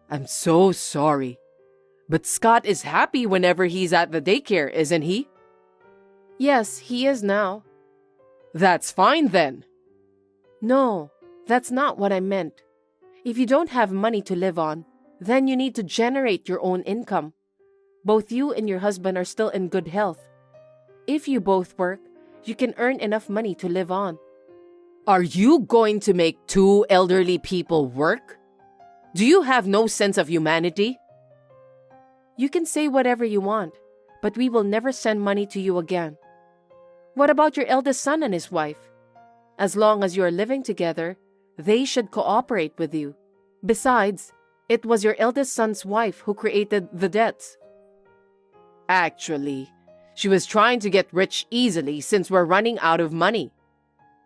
I'm so sorry. But Scott is happy whenever he's at the daycare, isn't he? Yes, he is now. That's fine then. No, that's not what I meant. If you don't have money to live on, then you need to generate your own income. Both you and your husband are still in good health. If you both work, you can earn enough money to live on. Are you going to make two elderly people work? Do you have no sense of humanity? You can say whatever you want, but we will never send money to you again. What about your eldest son and his wife? As long as you are living together, they should cooperate with you. Besides, it was your eldest son's wife who created the debts. Actually, she was trying to get rich easily since we're running out of money.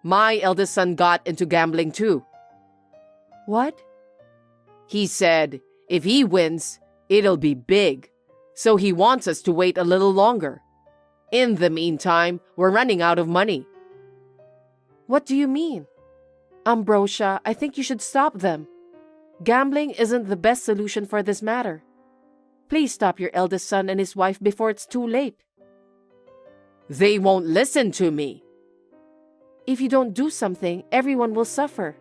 My eldest son got into gambling too. What? He said if he wins, it'll be big, so he wants us to wait a little longer. In the meantime, we're running out of money. What do you mean? Ambrosia, I think you should stop them. Gambling isn't the best solution for this matter. Please stop your eldest son and his wife before it's too late. They won't listen to me. If you don't do something, everyone will suffer.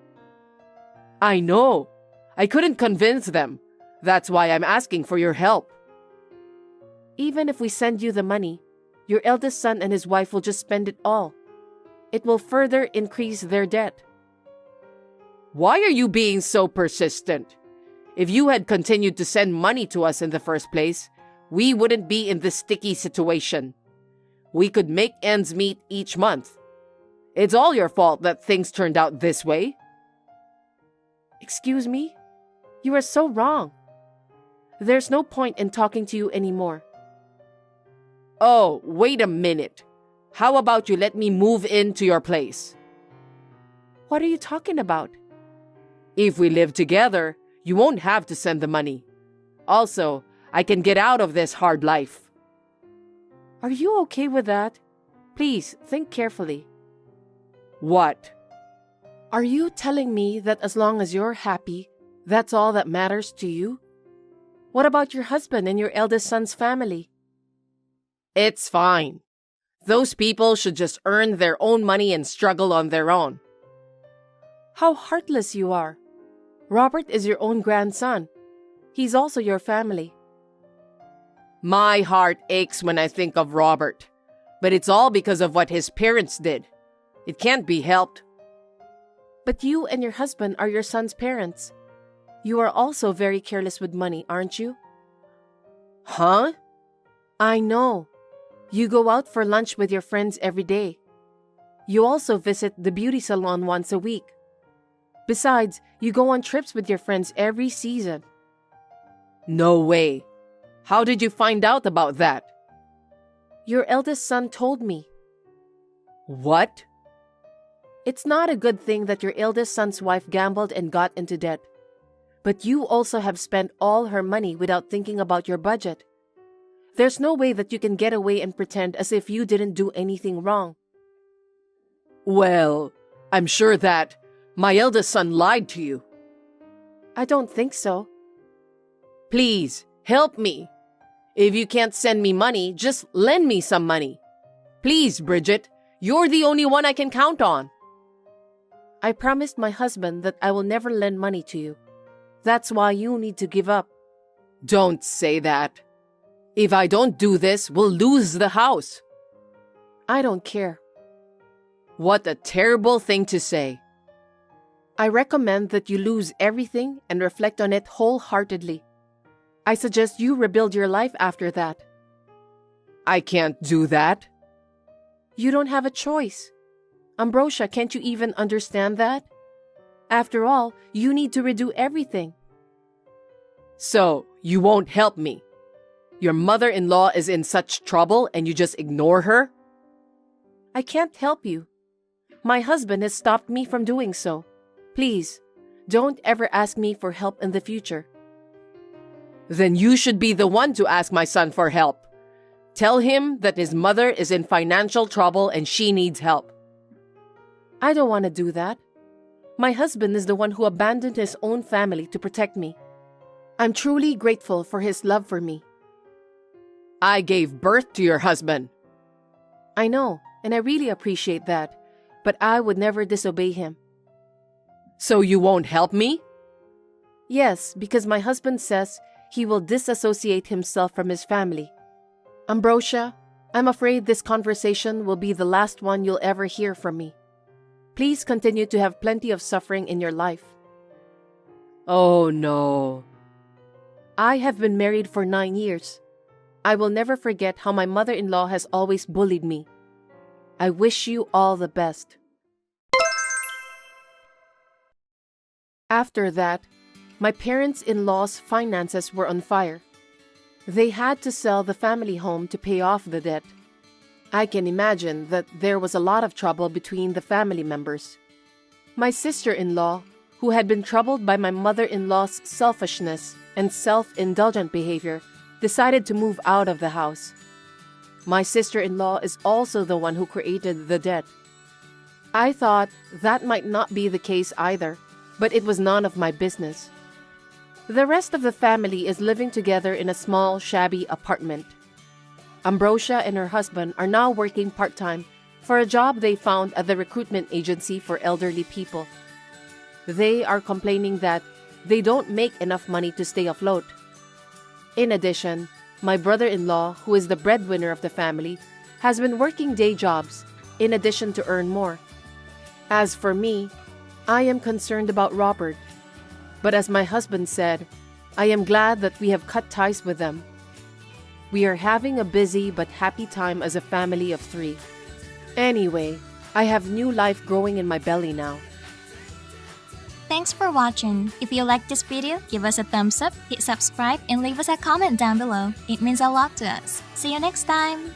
I know. I couldn't convince them. That's why I'm asking for your help. Even if we send you the money, your eldest son and his wife will just spend it all. It will further increase their debt. Why are you being so persistent? If you had continued to send money to us in the first place, we wouldn't be in this sticky situation. We could make ends meet each month. It's all your fault that things turned out this way. Excuse me? You are so wrong. There's no point in talking to you anymore. Oh, wait a minute. How about you let me move into your place? What are you talking about? If we live together, you won't have to send the money. Also, I can get out of this hard life. Are you okay with that? Please, think carefully. What? Are you telling me that as long as you're happy, that's all that matters to you? What about your husband and your eldest son's family? It's fine. Those people should just earn their own money and struggle on their own. How heartless you are. Robert is your own grandson. He's also your family. My heart aches when I think of Robert, but it's all because of what his parents did. It can't be helped. But you and your husband are your son's parents. You are also very careless with money, aren't you? Huh? I know. You go out for lunch with your friends every day. You also visit the beauty salon once a week. Besides, you go on trips with your friends every season. No way. How did you find out about that? Your eldest son told me. What? It's not a good thing that your eldest son's wife gambled and got into debt. But you also have spent all her money without thinking about your budget. There's no way that you can get away and pretend as if you didn't do anything wrong. Well, I'm sure that my eldest son lied to you. I don't think so. Please, help me. If you can't send me money, just lend me some money. Please, Bridget, you're the only one I can count on. I promised my husband that I will never lend money to you. That's why you need to give up. Don't say that. If I don't do this, we'll lose the house. I don't care. What a terrible thing to say. I recommend that you lose everything and reflect on it wholeheartedly. I suggest you rebuild your life after that. I can't do that. You don't have a choice. Ambrosia, can't you even understand that? After all, you need to redo everything. So, you won't help me? Your mother-in-law is in such trouble and you just ignore her? I can't help you. My husband has stopped me from doing so. Please, don't ever ask me for help in the future. Then you should be the one to ask my son for help. Tell him that his mother is in financial trouble and she needs help. I don't want to do that. My husband is the one who abandoned his own family to protect me. I'm truly grateful for his love for me. I gave birth to your husband. I know, and I really appreciate that, but I would never disobey him. So you won't help me? Yes, because my husband says he will disassociate himself from his family. Ambrosia, I'm afraid this conversation will be the last one you'll ever hear from me. Please continue to have plenty of suffering in your life. Oh no. I have been married for 9 years. I will never forget how my mother-in-law has always bullied me. I wish you all the best. After that, my parents-in-law's finances were on fire. They had to sell the family home to pay off the debt. I can imagine that there was a lot of trouble between the family members. My sister-in-law, who had been troubled by my mother-in-law's selfishness and self-indulgent behavior, decided to move out of the house. My sister-in-law is also the one who created the debt. I thought that might not be the case either, but it was none of my business. The rest of the family is living together in a small, shabby apartment. Ambrosia and her husband are now working part-time for a job they found at the recruitment agency for elderly people. They are complaining that they don't make enough money to stay afloat. In addition, my brother-in-law, who is the breadwinner of the family, has been working day jobs in addition to earn more. As for me, I am concerned about Robert. But as my husband said, I am glad that we have cut ties with them. We are having a busy but happy time as a family of 3. Anyway, I have new life growing in my belly now. Thanks for watching. If you liked this video, give us a thumbs up, hit subscribe, and leave us a comment down below. It means a lot to us. See you next time!